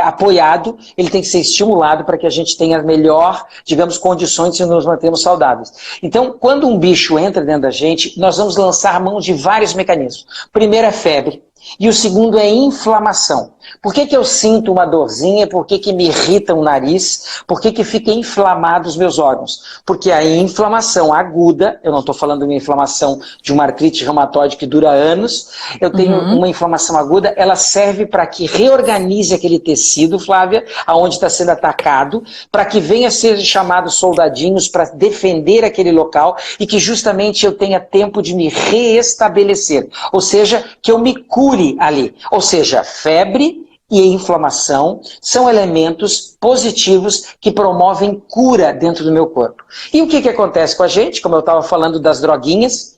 apoiado, ele tem que ser estimulado para que a gente tenha melhor, digamos, condições de nos mantermos saudáveis. Então, quando um bicho entra dentro da gente, nós vamos lançar mão de vários mecanismos. Primeiro é febre. E o segundo é inflamação. Por que eu sinto uma dorzinha? Por que me irrita o nariz? Por que fica inflamado os meus órgãos? Porque a inflamação aguda, eu não estou falando de uma inflamação de uma artrite reumatoide que dura anos, eu tenho uma inflamação aguda, ela serve para que reorganize aquele tecido, Flávia, aonde está sendo atacado, para que venha a ser chamados soldadinhos para defender aquele local e que justamente eu tenha tempo de me reestabelecer. Ou seja, que eu me cure ali. Ou seja, febre e inflamação são elementos positivos que promovem cura dentro do meu corpo. E o que acontece com a gente? Como eu estava falando das droguinhas,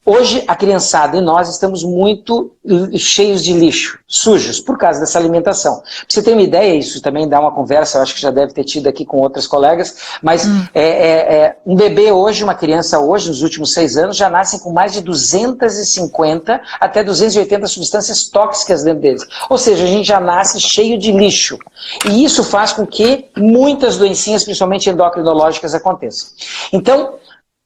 hoje a criançada e nós estamos muito cheios de lixo, sujos, por causa dessa alimentação. Pra você ter uma ideia, isso também dá uma conversa, eu acho que já deve ter tido aqui com outras colegas, mas um bebê hoje, uma criança hoje, nos últimos 6 anos, já nascem com mais de 250 até 280 substâncias tóxicas dentro deles. Ou seja, a gente já nasce cheio de lixo. E isso faz com que muitas doencinhas, principalmente endocrinológicas, aconteçam. Então,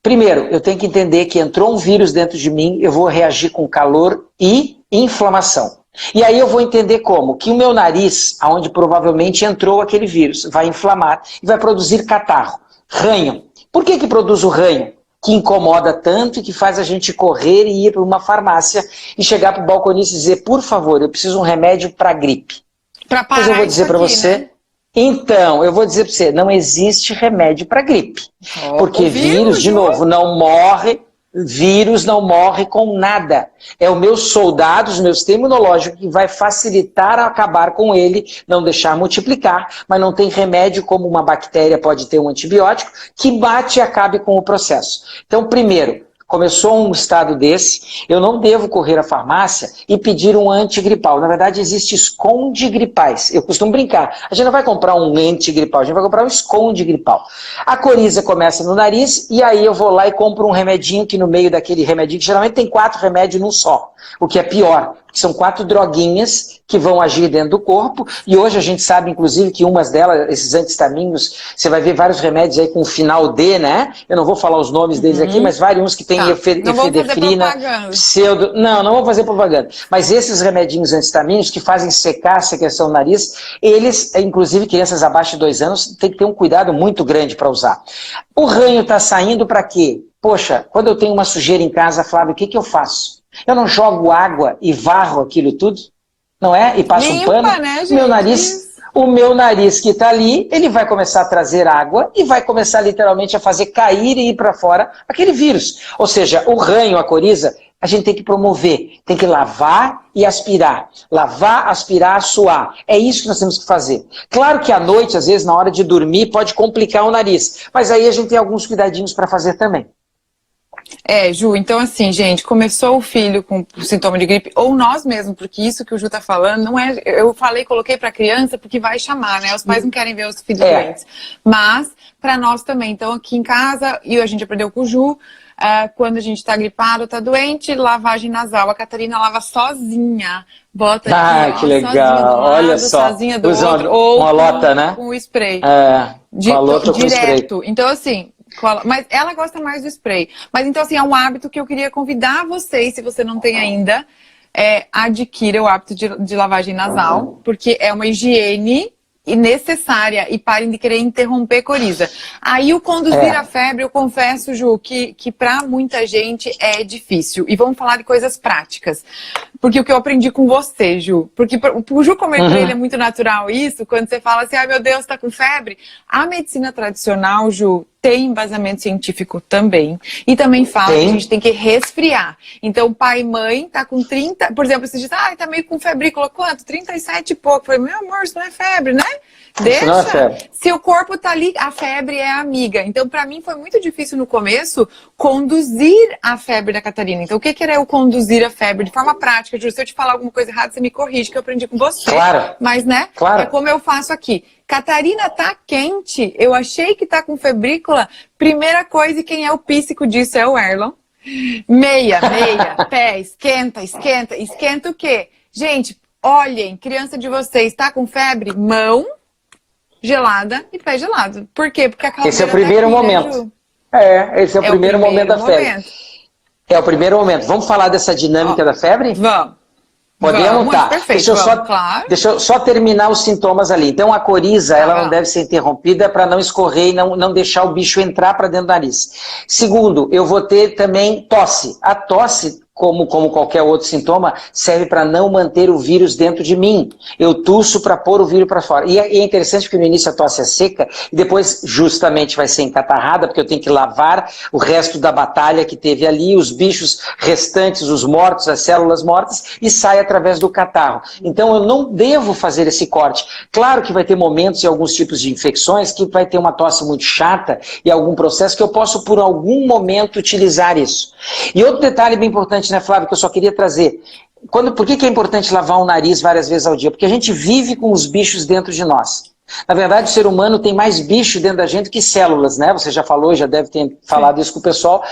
primeiro, eu tenho que entender que entrou um vírus dentro de mim, eu vou reagir com calor e inflamação. E aí eu vou entender como? Que o meu nariz, onde provavelmente entrou aquele vírus, vai inflamar e vai produzir catarro, ranho. Por que produz o ranho? Que incomoda tanto e que faz a gente correr e ir para uma farmácia e chegar para o balconista e dizer, por favor, eu preciso de um remédio para gripe. Para parar. Mas eu vou dizer para você... Né? Então, eu vou dizer para você, não existe remédio para gripe. Porque vírus, de novo, não morre, vírus não morre com nada. É o meu soldado, o meu sistema imunológico que vai facilitar a acabar com ele, não deixar multiplicar, mas não tem remédio como uma bactéria pode ter um antibiótico que bate e acabe com o processo. Então, primeiro, começou um estado desse, eu não devo correr à farmácia e pedir um antigripal. Na verdade, existe esconde-gripais. Eu costumo brincar. A gente não vai comprar um antigripal, a gente vai comprar um esconde-gripal. A coriza começa no nariz e aí eu vou lá e compro um remedinho que no meio daquele remedinho, que geralmente tem 4 remédios num só. O que é pior, que são 4 droguinhas que vão agir dentro do corpo, e hoje a gente sabe, inclusive, que umas delas, esses antihistamínicos, você vai ver vários remédios aí com final D, né? Eu não vou falar os nomes deles aqui, mas vários que tem efedrina, pseudo... Não vou fazer propaganda. Mas esses remedinhos antihistamínicos que fazem secar a secreção do nariz, eles, inclusive crianças abaixo de 2 anos, tem que ter um cuidado muito grande para usar. O ranho está saindo para quê? Poxa, quando eu tenho uma sujeira em casa, Flávio, o que eu faço? Eu não jogo água e varro aquilo tudo? Não é? E passo um pano? Né, gente? O meu nariz que está ali, ele vai começar a trazer água e vai começar literalmente a fazer cair e ir para fora aquele vírus. Ou seja, o ranho, a coriza, a gente tem que promover, tem que lavar e aspirar. Lavar, aspirar, suar. É isso que nós temos que fazer. Claro que à noite, às vezes, na hora de dormir, pode complicar o nariz. Mas aí a gente tem alguns cuidadinhos para fazer também. Ju, então assim, gente, começou o filho com sintoma de gripe, ou nós mesmos, porque isso que o Ju tá falando, não é, eu falei, coloquei pra criança, porque vai chamar, né, os pais não querem ver os filhos doentes, mas pra nós também, então aqui em casa, e a gente aprendeu com o Ju, quando a gente tá gripado, tá doente, lavagem nasal, a Catarina lava sozinha, bota aqui, ó, que legal, lado, olha só, sozinha do outro, ou uma lota, né? Com o spray, com a lota com direto, spray. então assim... Mas ela gosta mais do spray. Mas então, assim, é um hábito que eu queria convidar vocês, se você não tem ainda, adquira o hábito de lavagem nasal, porque é uma higiene necessária e parem de querer interromper coriza. Aí o conduzir a febre, eu confesso, Ju, que pra muita gente é difícil. E vamos falar de coisas práticas. Porque o que eu aprendi com você, Ju, porque o Ju, como pra ele é muito natural isso, quando você fala assim, ai meu Deus, tá com febre, a medicina tradicional, Ju, tem embasamento científico também. E também fala que a gente tem que resfriar. Então, pai e mãe tá com 30... Por exemplo, você diz, tá meio com febrícula. Quanto? 37 e pouco. Eu falei, meu amor, isso não é febre, né? Deixa. Não é febre. Se o corpo tá ali, a febre é amiga. Então, pra mim, foi muito difícil no começo conduzir a febre da Catarina. Então, o que era eu conduzir a febre? De forma prática, Ju, se eu te falar alguma coisa errada, você me corrige, que eu aprendi com você. Claro. Mas, né? Claro. É como eu faço aqui. Catarina, tá quente. Eu achei que tá com febrícula. Primeira coisa, e quem é o píssico disso é o Erlon. Meia, pé, esquenta o quê? Gente, olhem, criança de vocês, tá com febre? Mão gelada e pé gelado. Por quê? Porque a caldeira esse é o primeiro momento. Esse é o primeiro momento da febre. É o primeiro momento. Vamos falar dessa dinâmica da febre? Vamos. Podemos? Vamos, Tá. perfeito, vamos, claro. Deixa eu só terminar os sintomas ali. Então, a coriza, ela não deve ser interrompida para não escorrer e não deixar o bicho entrar para dentro do nariz. Segundo, eu vou ter também tosse. A tosse, como qualquer outro sintoma, serve para não manter o vírus dentro de mim. Eu tuço para pôr o vírus para fora. E é interessante porque no início a tosse é seca e depois justamente vai ser encatarrada, porque eu tenho que lavar o resto da batalha que teve ali, os bichos restantes, os mortos, as células mortas, e sai através do catarro. Então eu não devo fazer esse corte. Claro que vai ter momentos e alguns tipos de infecções que vai ter uma tosse muito chata e algum processo que eu posso por algum momento utilizar isso. E outro detalhe bem importante, né, Flávio, que eu só queria trazer. Por que é importante lavar o nariz várias vezes ao dia? Porque a gente vive com os bichos dentro de nós. Na verdade, o ser humano tem mais bicho dentro da gente que células, né? Você já falou, já deve ter falado isso com o pessoal.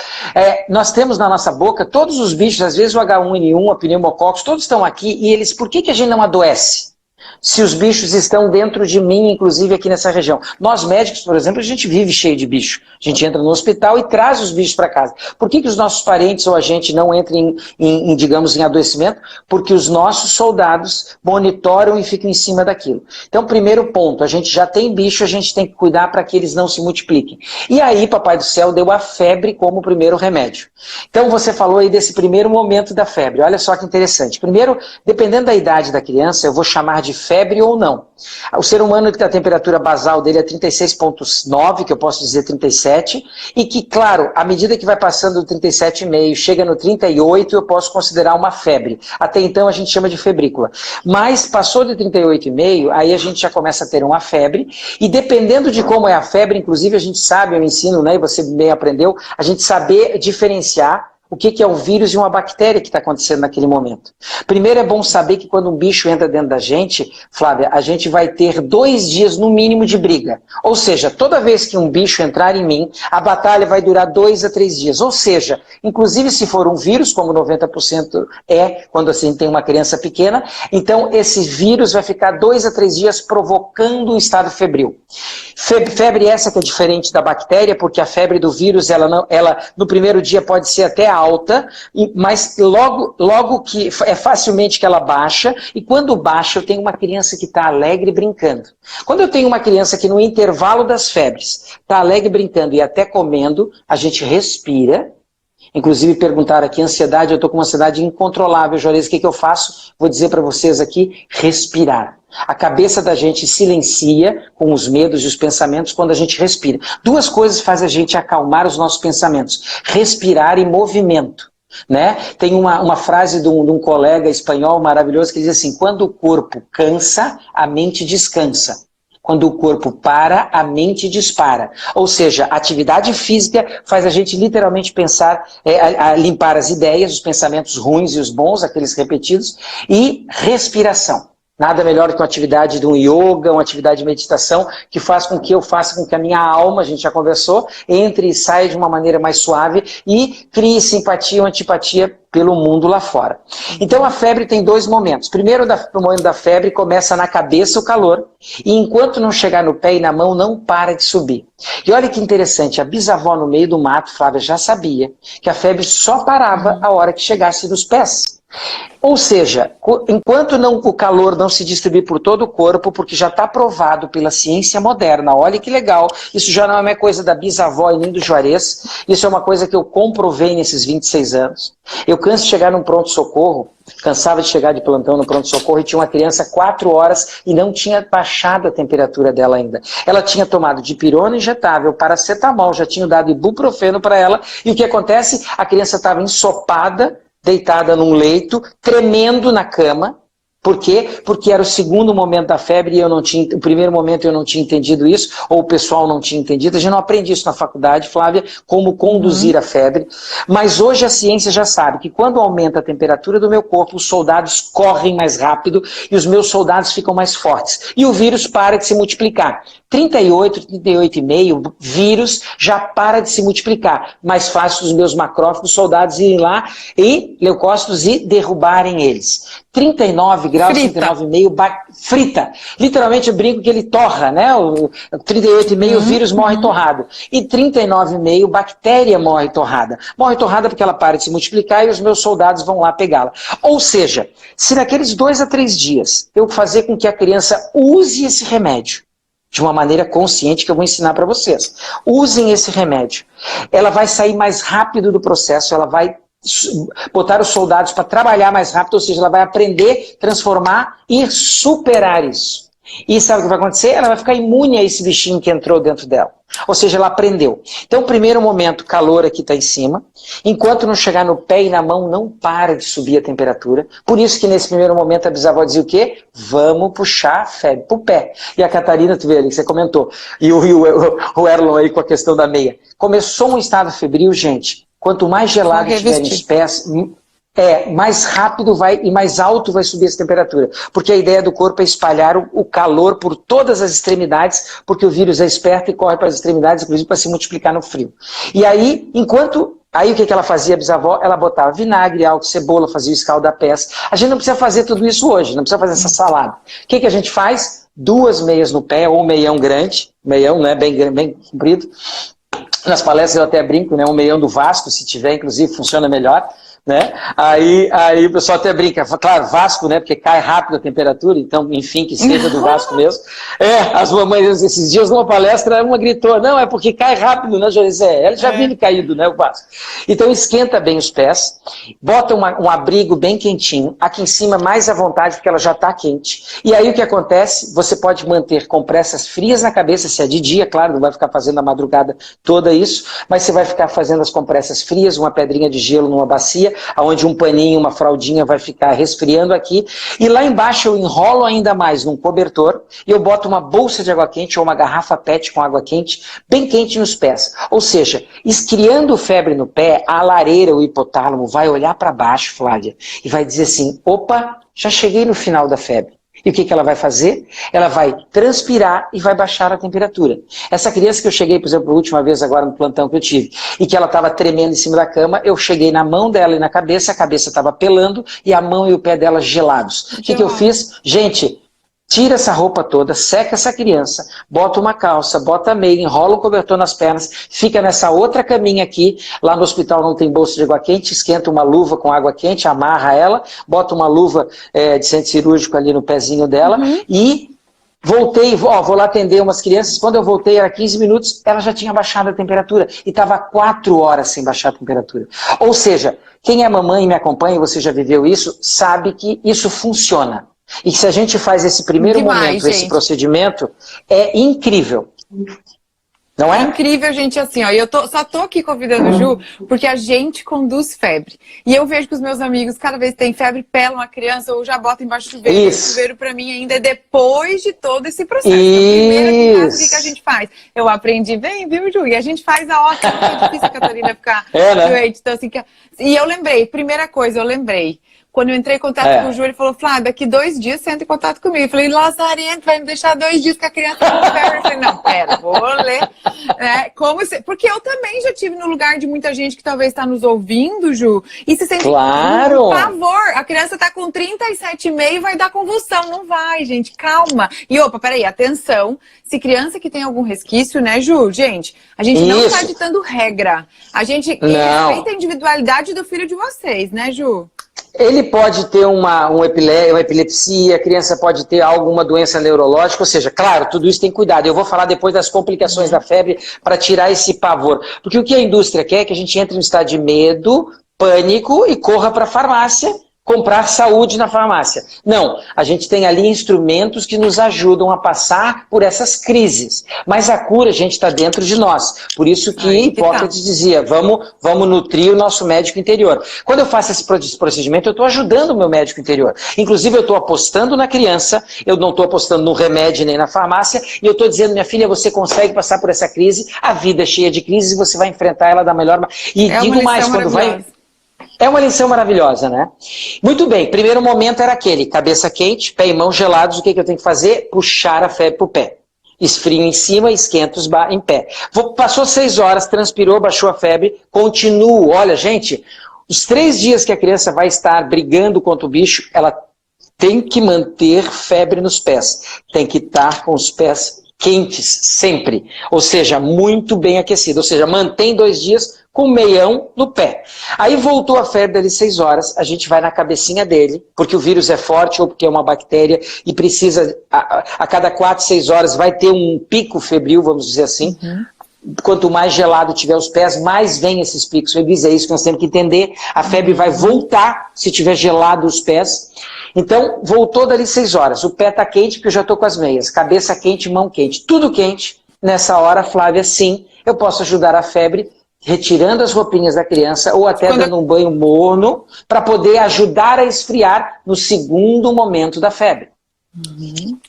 Nós temos na nossa boca todos os bichos, às vezes o H1N1, a pneumococcus, todos estão aqui. E eles, por que a gente não adoece? Se os bichos estão dentro de mim, inclusive aqui nessa região. Nós médicos, por exemplo, a gente vive cheio de bicho. A gente entra no hospital e traz os bichos para casa. Por que os nossos parentes ou a gente não entram digamos, em adoecimento? Porque os nossos soldados monitoram e ficam em cima daquilo. Então, primeiro ponto, a gente já tem bicho, a gente tem que cuidar para que eles não se multipliquem. E aí, Papai do Céu deu a febre como primeiro remédio. Então, você falou aí desse primeiro momento da febre. Olha só que interessante. Primeiro, dependendo da idade da criança, eu vou chamar de febre ou não. O ser humano que a temperatura basal dele é 36,9, que eu posso dizer 37, e que, claro, à medida que vai passando do 37,5, chega no 38, eu posso considerar uma febre. Até então a gente chama de febrícula. Mas passou de 38,5, aí a gente já começa a ter uma febre, e dependendo de como é a febre, inclusive a gente sabe, eu ensino, né, e você bem aprendeu, a gente saber diferenciar o que é um vírus e uma bactéria que está acontecendo naquele momento. Primeiro é bom saber que quando um bicho entra dentro da gente, Flávia, a gente vai ter 2 dias no mínimo de briga. Ou seja, toda vez que um bicho entrar em mim, a batalha vai durar 2 a 3 dias. Ou seja, inclusive se for um vírus, como 90% quando assim tem uma criança pequena, então esse vírus vai ficar 2 a 3 dias provocando um estado febril. Febre essa que é diferente da bactéria, porque a febre do vírus, ela no primeiro dia pode ser até alta, mas logo que é facilmente que ela baixa, e quando baixa eu tenho uma criança que está alegre brincando. Quando eu tenho uma criança que no intervalo das febres está alegre brincando e até comendo, a gente respira. Inclusive perguntaram aqui, ansiedade, eu estou com uma ansiedade incontrolável, Juarez, o que eu faço? Vou dizer para vocês aqui, respirar. A cabeça da gente silencia com os medos e os pensamentos quando a gente respira. 2 coisas fazem a gente acalmar os nossos pensamentos. Respirar e movimento. Né? Tem uma frase de um colega espanhol maravilhoso que diz assim, quando o corpo cansa, a mente descansa. Quando o corpo para, a mente dispara. Ou seja, a atividade física faz a gente literalmente pensar, a limpar as ideias, os pensamentos ruins e os bons, aqueles repetidos, e respiração. Nada melhor que uma atividade de um yoga, uma atividade de meditação, que faz com que eu faça com que a minha alma, a gente já conversou, entre e saia de uma maneira mais suave e crie simpatia ou antipatia pelo mundo lá fora. Então a febre tem 2 momentos. Primeiro, o momento da febre começa na cabeça o calor, e enquanto não chegar no pé e na mão, não para de subir. E olha que interessante, a bisavó no meio do mato, Flávia, já sabia que a febre só parava a hora que chegasse nos pés. Ou seja, enquanto o calor não se distribuir por todo o corpo, porque já está provado pela ciência moderna, olha que legal, isso já não é uma coisa da bisavó e nem do Juarez, isso é uma coisa que eu comprovei nesses 26 anos. Eu canso de chegar num pronto-socorro, cansava de chegar de plantão no pronto-socorro e tinha uma criança 4 horas e não tinha baixado a temperatura dela ainda. Ela tinha tomado dipirona injetável, paracetamol, já tinha dado ibuprofeno para ela, e o que acontece? A criança estava ensopada, deitada num leito, tremendo na cama. Por quê? Porque era o segundo momento da febre e o primeiro momento eu não tinha entendido isso, ou o pessoal não tinha entendido. A gente não aprende isso na faculdade, Flávia, como conduzir a febre. Mas hoje a ciência já sabe que quando aumenta a temperatura do meu corpo, os soldados correm mais rápido e os meus soldados ficam mais fortes. E o vírus para de se multiplicar. 38,5, vírus já para de se multiplicar. Mais fácil os meus macrófagos, soldados irem lá e leucócitos e derrubarem eles. 39 graus, 39,5, frita. Literalmente eu brinco que ele torra, né? O 38,5 o vírus morre torrado. E 39,5 bactéria morre torrada. Morre torrada porque ela para de se multiplicar e os meus soldados vão lá pegá-la. Ou seja, se naqueles 2 a 3 dias eu fazer com que a criança use esse remédio, de uma maneira consciente que eu vou ensinar para vocês. Usem esse remédio. Ela vai sair mais rápido do processo, ela vai botar os soldados para trabalhar mais rápido, ou seja, ela vai aprender, transformar e superar isso. E sabe o que vai acontecer? Ela vai ficar imune a esse bichinho que entrou dentro dela. Ou seja, ela aprendeu. Então, primeiro momento, calor aqui está em cima. Enquanto não chegar no pé e na mão, não para de subir a temperatura. Por isso que nesse primeiro momento a bisavó dizia o quê? Vamos puxar a febre pro pé. E a Catarina, tu vê ali, que você comentou. E o Erlon aí com a questão da meia. Começou um estado febril, gente. Quanto mais gelado estiverem os pés, mais rápido vai e mais alto vai subir essa temperatura. Porque a ideia do corpo é espalhar o calor por todas as extremidades, porque o vírus é esperto e corre para as extremidades, inclusive para se multiplicar no frio. E aí, Aí o que ela fazia, a bisavó? Ela botava vinagre, álcool, cebola, fazia o escalda-pés. A gente não precisa fazer tudo isso hoje, não precisa fazer essa salada. O que a gente faz? 2 meias no pé, ou um meião grande, meião, né, bem comprido. Nas palestras eu até brinco, né, um meião do Vasco, se tiver, inclusive, funciona melhor. Né? Aí o pessoal até brinca, claro, Vasco, né? Porque cai rápido a temperatura, então, enfim, que seja do Vasco mesmo. As mamães, esses dias, numa palestra, uma gritou, não, é porque cai rápido, né, José? Ela já vive caído, né, o Vasco. Então, esquenta bem os pés, bota um abrigo bem quentinho, aqui em cima mais à vontade, porque ela já está quente. E aí o que acontece? Você pode manter compressas frias na cabeça, se é de dia, claro, não vai ficar fazendo a madrugada toda isso, mas você vai ficar fazendo as compressas frias, uma pedrinha de gelo numa bacia, onde um paninho, uma fraldinha vai ficar resfriando aqui, e lá embaixo eu enrolo ainda mais num cobertor, e eu boto uma bolsa de água quente ou uma garrafa PET com água quente, bem quente nos pés. Ou seja, criando febre no pé, a lareira, o hipotálamo, vai olhar para baixo, Flávia, e vai dizer assim, opa, já cheguei no final da febre. E o que ela vai fazer? Ela vai transpirar e vai baixar a temperatura. Essa criança que eu cheguei, por exemplo, a última vez agora no plantão que eu tive, e que ela estava tremendo em cima da cama, eu cheguei na mão dela e na cabeça, a cabeça estava pelando e a mão e o pé dela gelados. O que eu fiz? Gente, tira essa roupa toda, seca essa criança, bota uma calça, bota meia, enrola o cobertor nas pernas, fica nessa outra caminha aqui, lá no hospital não tem bolsa de água quente, esquenta uma luva com água quente, amarra ela, bota uma luva de centro cirúrgico ali no pezinho dela e voltei, vou lá atender umas crianças, quando eu voltei era 15 minutos, ela já tinha baixado a temperatura e estava 4 horas sem baixar a temperatura. Ou seja, quem é mamãe e me acompanha, você já viveu isso, sabe que isso funciona. E que se a gente faz esse primeiro momento, esse procedimento, é incrível. Não é? É incrível, gente, assim, ó, eu só tô aqui convidando o Ju, porque a gente conduz febre. E eu vejo que os meus amigos, cada vez que tem febre, pelam a criança ou já botam embaixo do chuveiro. Isso. O chuveiro, pra mim, ainda é depois de todo esse processo. Então, primeiro aqui em casa, o que a gente faz? Eu aprendi bem, viu, Ju? E a gente faz a hora, porque é difícil a Catarina ficar doente. Então, assim, e eu lembrei, primeira coisa, quando eu entrei em contato com o Ju, ele falou, Flávia, daqui 2 dias você entra em contato comigo. Eu falei, Lazarento, vai me deixar 2 dias com a criança com febre. Eu falei, não, pera, vou ler. Porque eu também já tive no lugar de muita gente que talvez está nos ouvindo, Ju, e se sente claro. Por favor, a criança está com 37,5 e vai dar convulsão. Não vai, gente, calma. E opa, peraí, atenção, se criança que tem algum resquício, né, Ju? Gente, a gente não está ditando regra. A gente respeita a individualidade do filho de vocês, né, Ju? Ele pode ter uma epilepsia, a criança pode ter alguma doença neurológica, ou seja, claro, tudo isso tem cuidado. Eu vou falar depois das complicações da febre para tirar esse pavor. Porque o que a indústria quer é que a gente entre no estado de medo, pânico e corra para a farmácia comprar saúde na farmácia. Não, a gente tem ali instrumentos que nos ajudam a passar por essas crises. Mas a cura, gente, está dentro de nós. Por isso que Hipócrates dizia, vamos nutrir o nosso médico interior. Quando eu faço esse procedimento, eu estou ajudando o meu médico interior. Inclusive, eu estou apostando na criança, eu não estou apostando no remédio nem na farmácia, e eu estou dizendo, minha filha, você consegue passar por essa crise, a vida é cheia de crises e você vai enfrentar ela da melhor maneira. E digo mais, quando vai... É uma lição maravilhosa, né? Muito bem, primeiro momento era aquele, cabeça quente, pé e mão gelados, o que eu tenho que fazer? Puxar a febre pro pé. Esfrio em cima, esquenta em pé. Passou 6 horas, transpirou, baixou a febre, continuo. Olha, gente, os 3 dias que a criança vai estar brigando contra o bicho, ela tem que manter febre nos pés, tem que estar com os pés quentes sempre, ou seja, muito bem aquecido, ou seja, mantém 2 dias com meião no pé. Aí voltou a febre ali 6 horas, a gente vai na cabecinha dele, porque o vírus é forte ou porque é uma bactéria e precisa, a cada 4, 6 horas vai ter um pico febril, vamos dizer assim. Quanto mais gelado tiver os pés, mais vem esses picos febris, é isso que nós temos que entender. A febre vai voltar se tiver gelado os pés. Então, voltou dali 6 horas. O pé está quente porque eu já estou com as meias. Cabeça quente, mão quente. Tudo quente. Nessa hora, Flávia, sim, eu posso ajudar a febre retirando as roupinhas da criança ou até dando um banho morno para poder ajudar a esfriar no segundo momento da febre.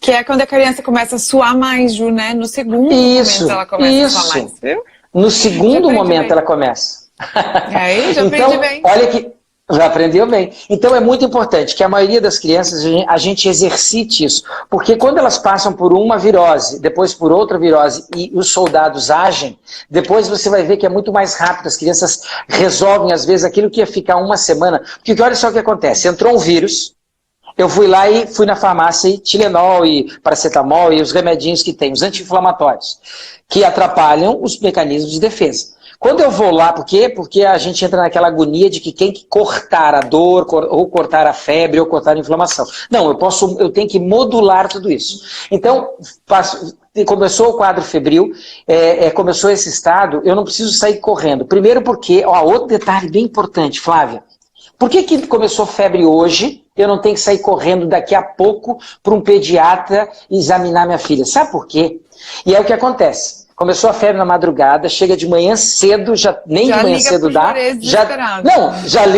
Que é quando a criança começa a suar mais, Ju, né? No segundo momento ela começa a suar mais, viu? No segundo momento ela começa. Aí, já aprendi então, bem. olha que já aprendeu bem. Então é muito importante que a maioria das crianças a gente exercite isso, porque quando elas passam por uma virose, depois por outra virose e os soldados agem, depois você vai ver que é muito mais rápido. As crianças resolvem às vezes aquilo que ia ficar uma semana. Porque olha só o que acontece, entrou um vírus, eu fui lá e fui na farmácia e Tilenol e paracetamol e os remedinhos que tem, os anti-inflamatórios, que atrapalham os mecanismos de defesa. Quando eu vou lá, por quê? Porque a gente entra naquela agonia de que tem que cortar a dor, ou cortar a febre, ou cortar a inflamação. Não, eu tenho que modular tudo isso. Então, começou o quadro febril, começou esse estado, eu não preciso sair correndo. Primeiro porque, outro detalhe bem importante, Flávia, por que começou febre hoje? Eu não tenho que sair correndo daqui a pouco para um pediatra examinar minha filha. Sabe por quê? E é o que acontece. Começou a febre na madrugada, chega de manhã cedo, nem de manhã cedo dá. Já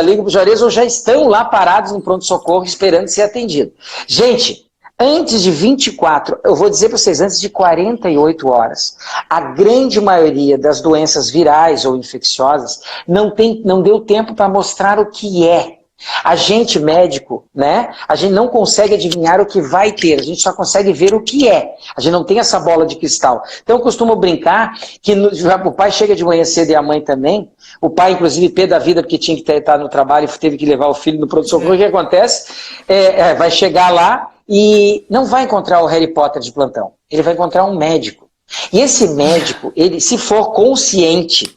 liga para o Juarez ou já estão lá parados no pronto-socorro esperando ser atendido. Gente, antes de 24, eu vou dizer para vocês, antes de 48 horas, a grande maioria das doenças virais ou infecciosas não deu tempo para mostrar o que é. A gente médico, né, a gente não consegue adivinhar o que vai ter, a gente só consegue ver o que é. A gente não tem essa bola de cristal. Então eu costumo brincar que o pai chega de manhã cedo e a mãe também, o pai inclusive pé da vida porque tinha que estar no trabalho e teve que levar o filho no pronto-socorro. O que acontece? Vai chegar lá e não vai encontrar o Harry Potter de plantão, ele vai encontrar um médico. E esse médico, ele, se for consciente,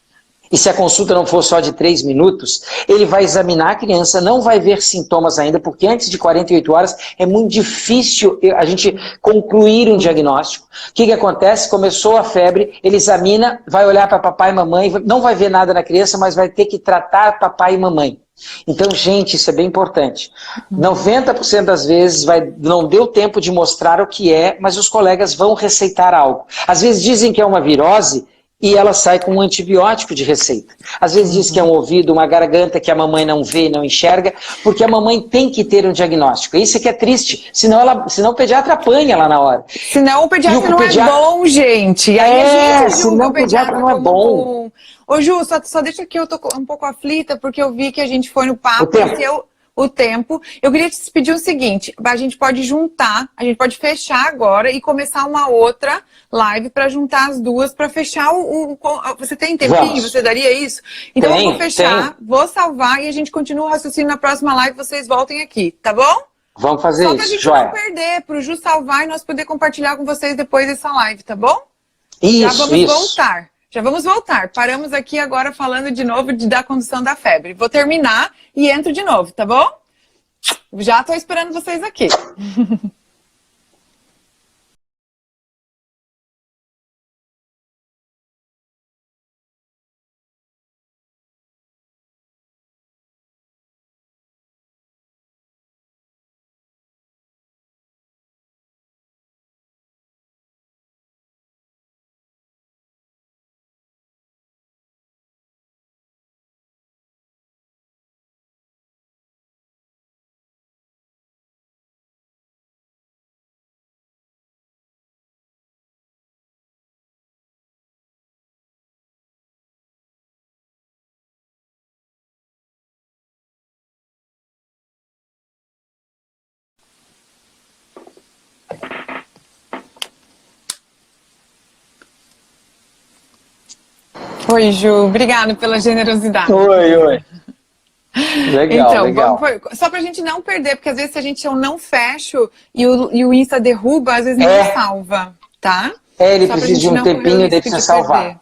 e se a consulta não for só de 3 minutos, ele vai examinar a criança, não vai ver sintomas ainda, porque antes de 48 horas é muito difícil a gente concluir um diagnóstico. O que acontece? Começou a febre, ele examina, vai olhar para papai e mamãe, não vai ver nada na criança, mas vai ter que tratar papai e mamãe. Então, gente, isso é bem importante. 90% das vezes não deu tempo de mostrar o que é, mas os colegas vão receitar algo. Às vezes dizem que é uma virose, e ela sai com um antibiótico de receita. Às vezes diz que é um ouvido, uma garganta que a mamãe não vê e não enxerga, porque a mamãe tem que ter um diagnóstico. Isso é que é triste, senão o pediatra apanha lá na hora. Senão o pediatra não é bom, gente. E aí a gente julga o pediatra não é bom. Ô Ju, só deixa que eu tô um pouco aflita, porque eu vi que a gente foi no papo o tempo. Eu queria te pedir o seguinte, a gente pode juntar, a gente pode fechar agora e começar uma outra live para juntar as duas, para fechar Você tem tempinho? Vamos. Você daria isso? Então eu vou fechar, vou salvar e a gente continua o raciocínio na próxima live, vocês voltem aqui, tá bom? Vamos fazer isso, Só pra gente não perder, pro Ju salvar e nós poder compartilhar com vocês depois dessa live, tá bom? Já vamos voltar. Já vamos voltar. Paramos aqui agora falando de novo da condução da febre. Vou terminar e entro de novo, tá bom? Já estou esperando vocês aqui. Oi, Ju. Obrigada pela generosidade. Oi. Legal, Então, legal. só pra gente não perder, porque às vezes se a gente eu não fecho e o Insta derruba, às vezes não salva, tá? Ele Só pra precisa de gente um não correr o tempinho, daí risco precisa de salvar. perder.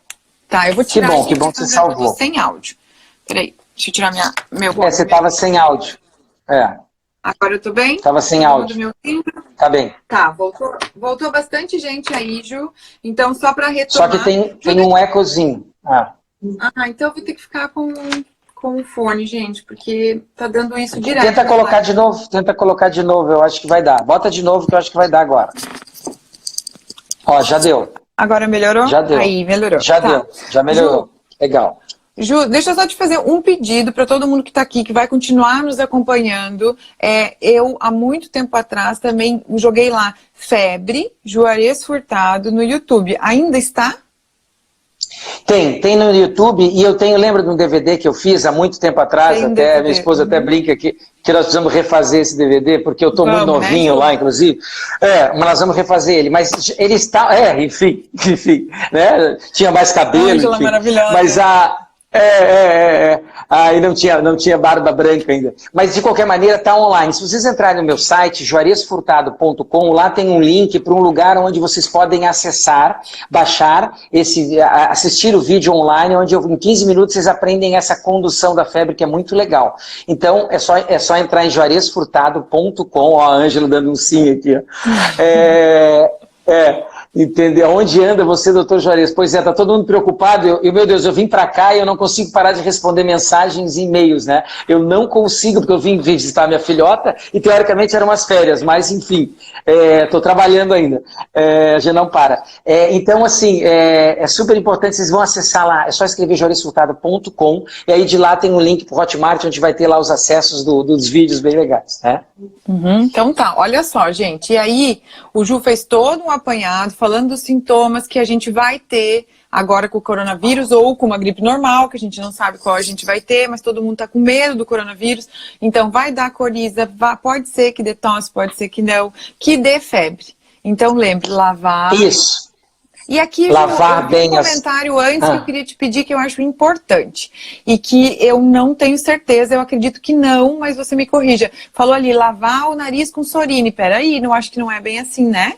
Tá, eu vou Que tirar bom que aqui, você senão eu tô salvou. sem áudio. Peraí, deixa eu tirar meu... Você estava sem áudio. Agora eu tô bem? Estava sem Todo mundo áudio. me ouvindo? Tá bem. Tá, voltou bastante gente aí, Ju. Então, só pra Só que retomar... tem um ecozinho. então eu vou ter que ficar com o fone, gente, porque tá dando isso direto. Tenta colocar de novo, eu acho que vai dar. Bota de novo que eu acho que vai dar agora. Ó, já deu. Agora melhorou? Já deu. Aí, melhorou. Já deu, já melhorou. Legal. Ju, deixa eu só te fazer um pedido para todo mundo que está aqui, que vai continuar nos acompanhando. Eu, há muito tempo atrás, também joguei lá Febre, Juarez Furtado, no YouTube. Ainda está? Tem no YouTube, e lembro de um DVD que eu fiz há muito tempo atrás, Tem até DVD. minha esposa até brinca que nós precisamos refazer esse DVD, porque eu estou muito novinho, né, lá, inclusive. Mas nós vamos refazer ele. Mas ele está... enfim, né? Tinha mais cabelo, Ângela enfim. Maravilhosa. Mas Aí não tinha barba branca ainda. Mas, de qualquer maneira, está online. Se vocês entrarem no meu site, juarezfurtado.com, lá tem um link para um lugar onde vocês podem acessar, baixar, assistir o vídeo online, onde em 15 minutos vocês aprendem essa condução da febre, que é muito legal. Então, é só entrar em juarezfurtado.com, ó, a Ângela dando um sim aqui, ó. Entendeu? Onde anda você, doutor Juarez? Pois tá todo mundo preocupado. Meu Deus, eu vim para cá e eu não consigo parar de responder mensagens e e-mails, né? Eu não consigo, porque eu vim visitar minha filhota e, teoricamente, eram umas férias, mas, enfim, estou trabalhando ainda. A gente não para. Então, assim, é super importante, vocês vão acessar lá, é só escrever juarezfurtado.com e aí de lá tem um link para o Hotmart, onde vai ter lá os acessos dos vídeos bem legais, né? Então tá, olha só, gente. E aí, o Ju fez todo um apanhado falando dos sintomas que a gente vai ter agora com o coronavírus ou com uma gripe normal, que a gente não sabe qual a gente vai ter, mas todo mundo tá com medo do coronavírus. Então vai dar coriza, pode ser que dê tosse, pode ser que não, que dê febre. Então lembre, lavar. Isso. E aqui, lavar Ju, eu vi um comentário antes que eu queria te pedir, que eu acho importante. E que eu não tenho certeza, eu acredito que não, mas você me corrija. Falou ali, lavar o nariz com Sorine. Peraí, não acho que não é bem assim, né?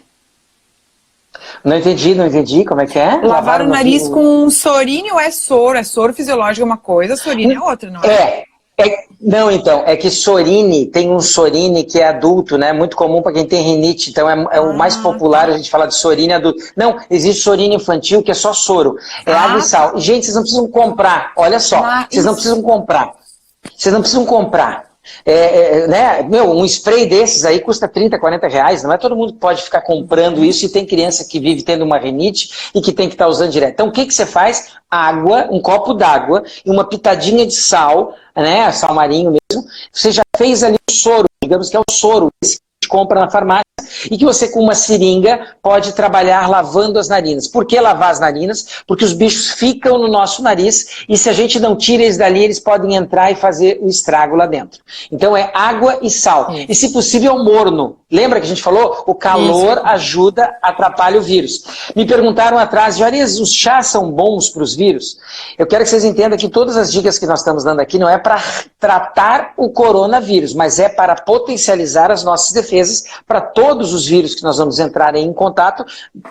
Não entendi. Como é que é? Lavar o nariz com Sorine ou é soro? É soro fisiológico é uma coisa, Sorine é outra, não é? Não, então, é que Sorine, tem um Sorine que é adulto, né? Muito comum para quem tem rinite, então é o mais popular a gente falar de Sorine adulto. Não, existe Sorine infantil que é só soro, água e sal. E, gente, vocês não precisam comprar, olha só, vocês não precisam comprar. Né? Um spray desses aí custa 30, 40 reais, não é todo mundo que pode ficar comprando isso, e tem criança que vive tendo uma rinite e que tem que estar usando direto. Então o que você faz? Água, um copo d'água e uma pitadinha de sal, né? Sal marinho mesmo, você já fez ali o soro, digamos que é o soro, esse que a gente compra na farmácia, e que você com uma seringa pode trabalhar lavando as narinas. Por que lavar as narinas? Porque os bichos ficam no nosso nariz e se a gente não tira eles dali, eles podem entrar e fazer o estrago lá dentro. Então é água e sal. E se possível morno. Lembra que a gente falou? O calor ajuda, atrapalha o vírus. Me perguntaram atrás, Juarez, os chás são bons para os vírus? Eu quero que vocês entendam que todas as dicas que nós estamos dando aqui não é para tratar o coronavírus, mas é para potencializar as nossas defesas para todos os vírus que nós vamos entrar em contato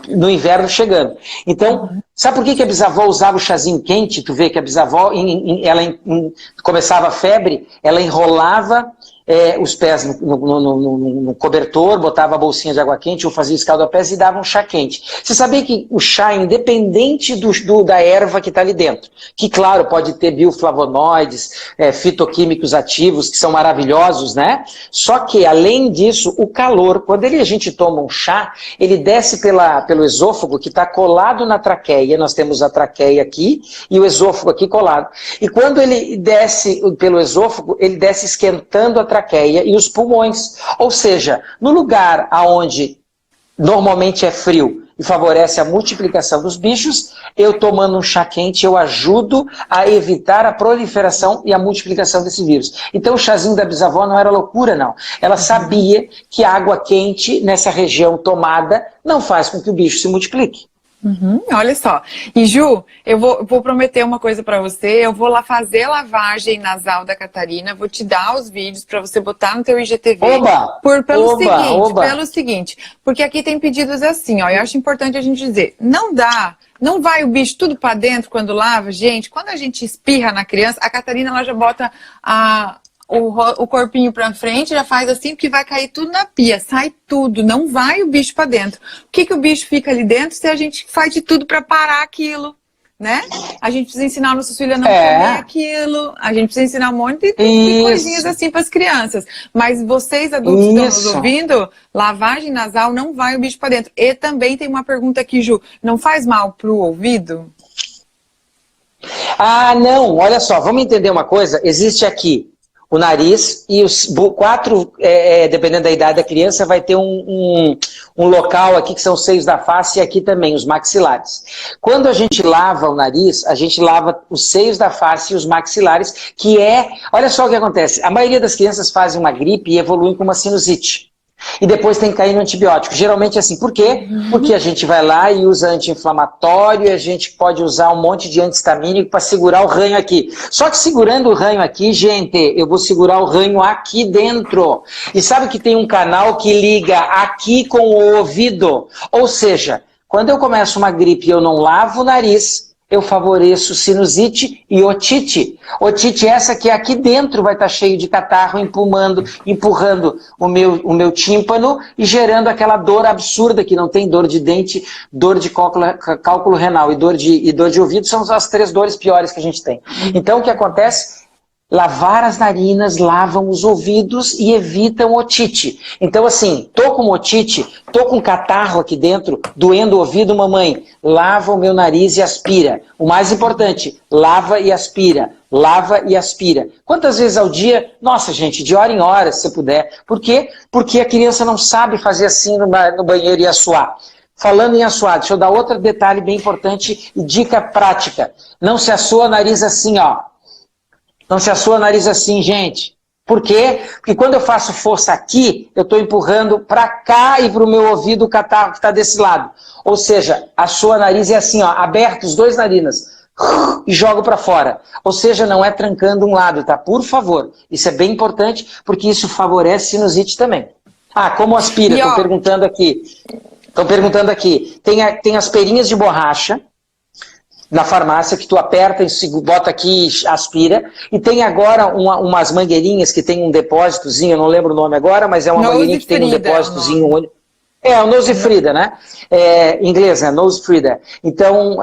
no inverno chegando. Então, sabe por que a bisavó usava o chazinho quente? Tu vê que a bisavó, começava a febre, ela enrolava os pés no cobertor, botava a bolsinha de água quente ou fazia escalda-pés e dava um chá quente. Você sabia que o chá, independente da erva que está ali dentro, que claro, pode ter bioflavonoides, fitoquímicos ativos, que são maravilhosos, né? Só que, além disso, o calor, quando a gente toma um chá, ele desce pelo esôfago, que está colado na traqueia, nós temos a traqueia aqui e o esôfago aqui colado. E quando ele desce pelo esôfago, ele desce esquentando a traqueia e os pulmões. Ou seja, no lugar onde normalmente é frio e favorece a multiplicação dos bichos, eu tomando um chá quente, eu ajudo a evitar a proliferação e a multiplicação desse vírus. Então o chazinho da bisavó não era loucura, não. Ela sabia que a água quente nessa região tomada não faz com que o bicho se multiplique. Olha só. E Ju, eu vou prometer uma coisa pra você. Eu vou lá fazer a lavagem nasal da Catarina. Vou te dar os vídeos pra você botar no teu IGTV. Oba! Pelo seguinte, porque aqui tem pedidos assim, ó. Eu acho importante a gente dizer, não vai o bicho tudo pra dentro quando lava, gente. Quando a gente espirra na criança, a Catarina ela já bota o corpinho pra frente, já faz assim, porque vai cair tudo na pia, sai tudo, não vai o bicho pra dentro. O que o bicho fica ali dentro se a gente faz de tudo pra parar aquilo, né? A gente precisa ensinar nossos filhos a não comer aquilo, a gente precisa ensinar um monte de coisinhas assim pras crianças. Mas vocês, adultos que estão nos ouvindo, lavagem nasal não vai o bicho pra dentro. E também tem uma pergunta aqui, Ju, não faz mal pro ouvido? Ah, não, olha só, vamos entender uma coisa, existe aqui o nariz e os quatro, dependendo da idade da criança, vai ter um local aqui que são os seios da face e aqui também, os maxilares. Quando a gente lava o nariz, a gente lava os seios da face e os maxilares, olha só o que acontece, a maioria das crianças fazem uma gripe e evoluem com uma sinusite. E depois tem que cair no antibiótico. Geralmente é assim. Por quê? Porque a gente vai lá e usa anti-inflamatório, e a gente pode usar um monte de antihistamínico para segurar o ranho aqui. Só que segurando o ranho aqui, gente, eu vou segurar o ranho aqui dentro. E sabe que tem um canal que liga aqui com o ouvido? Ou seja, quando eu começo uma gripe e eu não lavo o nariz, eu favoreço sinusite e otite. Otite essa que aqui dentro vai estar cheio de catarro, empurrando o meu tímpano e gerando aquela dor absurda, que não tem dor de dente, dor de cálculo renal e dor de ouvido, são as três dores piores que a gente tem. Então o que acontece? Lavar as narinas lavam os ouvidos e evitam otite. Então assim, tô com otite, tô com catarro aqui dentro, doendo o ouvido, mamãe, lava o meu nariz e aspira. O mais importante, lava e aspira. Lava e aspira. Quantas vezes ao dia? Nossa, gente, de hora em hora, se puder. Por quê? Porque a criança não sabe fazer assim no banheiro e assoar. Falando em assoar, deixa eu dar outro detalhe bem importante e dica prática. Não se assoa o nariz assim, ó. Não se assua o nariz assim, gente. Por quê? Porque quando eu faço força aqui, eu estou empurrando para cá e para o meu ouvido o catarro que está desse lado. Ou seja, assua o nariz é assim, ó, aberto os dois narinas. E jogo para fora. Ou seja, não é trancando um lado, tá? Por favor. Isso é bem importante, porque isso favorece sinusite também. Ah, como aspira? Estão perguntando aqui. Estão perguntando aqui. Tem as perinhas de borracha na farmácia, que tu aperta e bota aqui e aspira. E tem agora umas mangueirinhas que tem um depósitozinho, eu não lembro o nome agora, mas é uma mangueirinha que tem um depósitozinho. O Nose Frida, né? Em inglês, né? Nose Frida. Então,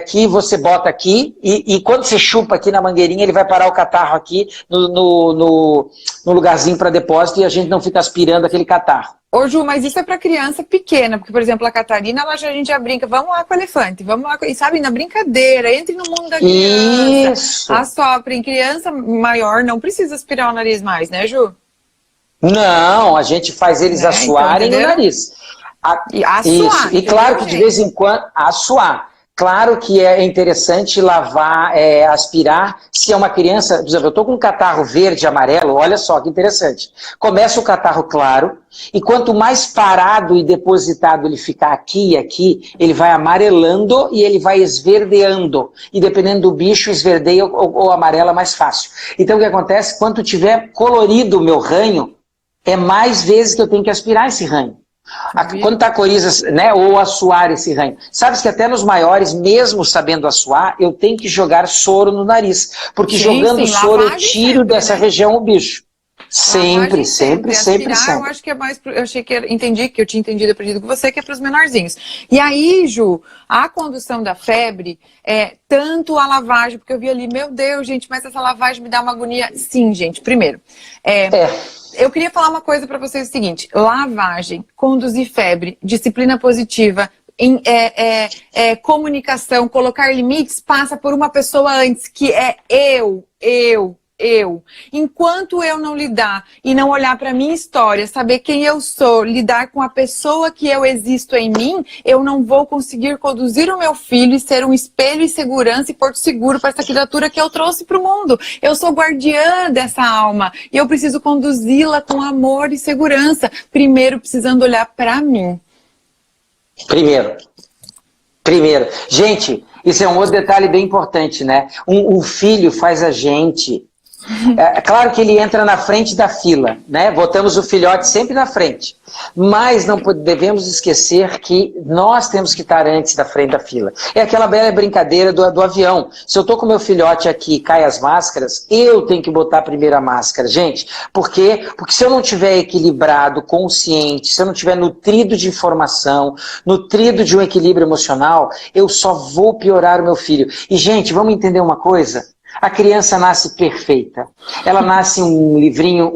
que você bota aqui e quando você chupa aqui na mangueirinha, ele vai parar o catarro aqui no lugarzinho para depósito e a gente não fica aspirando aquele catarro. Ô Ju, mas isso é para criança pequena, porque, por exemplo, a Catarina, a gente já brinca, vamos lá com o elefante, vamos lá, e sabe, na brincadeira, entre no mundo da criança, isso. Assopra. Em criança maior não precisa aspirar o nariz mais, né, Ju? Não, a gente faz eles assoarem no nariz. Assoar. Isso. E claro que de vez em quando, assoar. Claro que é interessante lavar, aspirar, se é uma criança, por exemplo, eu estou com um catarro verde e amarelo, olha só que interessante. Começa o catarro claro, e quanto mais parado e depositado ele ficar aqui e aqui, ele vai amarelando e ele vai esverdeando. E dependendo do bicho, esverdeia ou amarela mais fácil. Então o que acontece? Quando tiver colorido o meu ranho, é mais vezes que eu tenho que aspirar esse ranho. Quando está coriza, né, ou assoar esse ranho. Sabes que até nos maiores, mesmo sabendo assoar, eu tenho que jogar soro no nariz. Porque jogando soro eu tiro sempre, dessa região o bicho. Sempre. Eu acho que é mais, eu achei que entendi, que eu tinha entendido, aprendido com você, que é para os menorzinhos. E aí, Ju, a condução da febre é tanto a lavagem, porque eu vi ali, meu Deus, gente, mas essa lavagem me dá uma agonia. Sim, gente, primeiro. Eu queria falar uma coisa para vocês, o seguinte, lavagem, conduzir febre, disciplina positiva, comunicação, colocar limites, passa por uma pessoa antes, que é eu. Enquanto eu não lidar e não olhar para minha história, saber quem eu sou, lidar com a pessoa que eu existo em mim, eu não vou conseguir conduzir o meu filho e ser um espelho e segurança e porto seguro para essa criatura que eu trouxe para o mundo. Eu sou guardiã dessa alma e eu preciso conduzi-la com amor e segurança, primeiro precisando olhar para mim. Primeiro. Primeiro. Gente, isso é um outro detalhe bem importante, né? O filho faz a gente... É claro que ele entra na frente da fila, né? Botamos o filhote sempre na frente. Mas não devemos esquecer que nós temos que estar antes da frente da fila. É aquela bela brincadeira do avião. Se eu tô com meu filhote aqui e cai as máscaras, eu tenho que botar a primeira máscara. Gente, por quê? Porque se eu não tiver equilibrado, consciente, se eu não tiver nutrido de informação, nutrido de um equilíbrio emocional, eu só vou piorar o meu filho. E, gente, vamos entender uma coisa? A criança nasce perfeita. Ela nasce um livrinho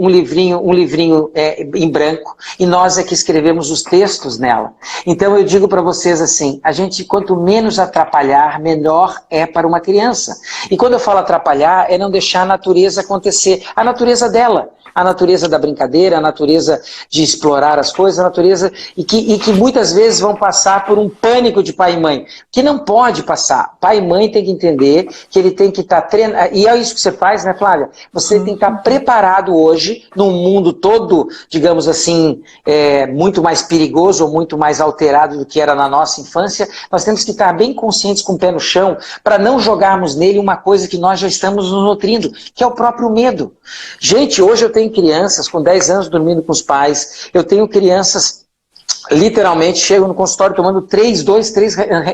em branco, e nós é que escrevemos os textos nela. Então eu digo para vocês assim, a gente quanto menos atrapalhar, melhor é para uma criança. E quando eu falo atrapalhar, é não deixar a natureza acontecer, a natureza dela. A natureza da brincadeira, a natureza de explorar as coisas, a natureza e que muitas vezes vão passar por um pânico de pai e mãe, que não pode passar. Pai e mãe tem que entender que ele tem que estar treinado, e é isso que você faz, né, Flávia? Você tem que estar preparado hoje, num mundo todo, digamos assim, muito mais perigoso ou muito mais alterado do que era na nossa infância. Nós temos que estar bem conscientes, com o pé no chão, para não jogarmos nele uma coisa que nós já estamos nos nutrindo, que é o próprio medo. Gente, hoje eu tenho crianças com 10 anos dormindo com os pais, eu tenho crianças, literalmente, chegam no consultório tomando 3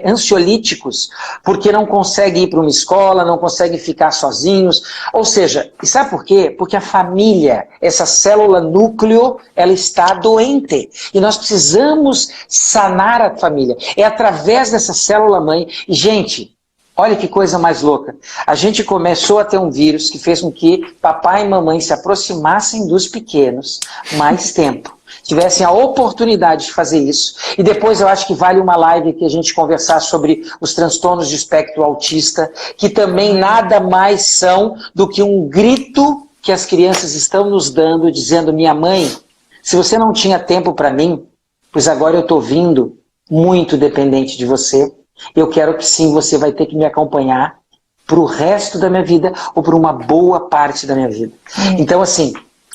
ansiolíticos, porque não conseguem ir para uma escola, não conseguem ficar sozinhos. Ou seja, e sabe por quê? Porque a família, essa célula núcleo, ela está doente. E nós precisamos sanar a família. É através dessa célula mãe. E, gente, olha que coisa mais louca. A gente começou a ter um vírus que fez com que papai e mamãe se aproximassem dos pequenos mais tempo. Tivessem a oportunidade de fazer isso. E depois eu acho que vale uma live que a gente conversar sobre os transtornos de espectro autista, que também nada mais são do que um grito que as crianças estão nos dando, dizendo, minha mãe, se você não tinha tempo para mim, pois agora eu estou vindo muito dependente de você. Eu quero que sim, você vai ter que me acompanhar para o resto da minha vida ou por uma boa parte da minha vida. Então, assim,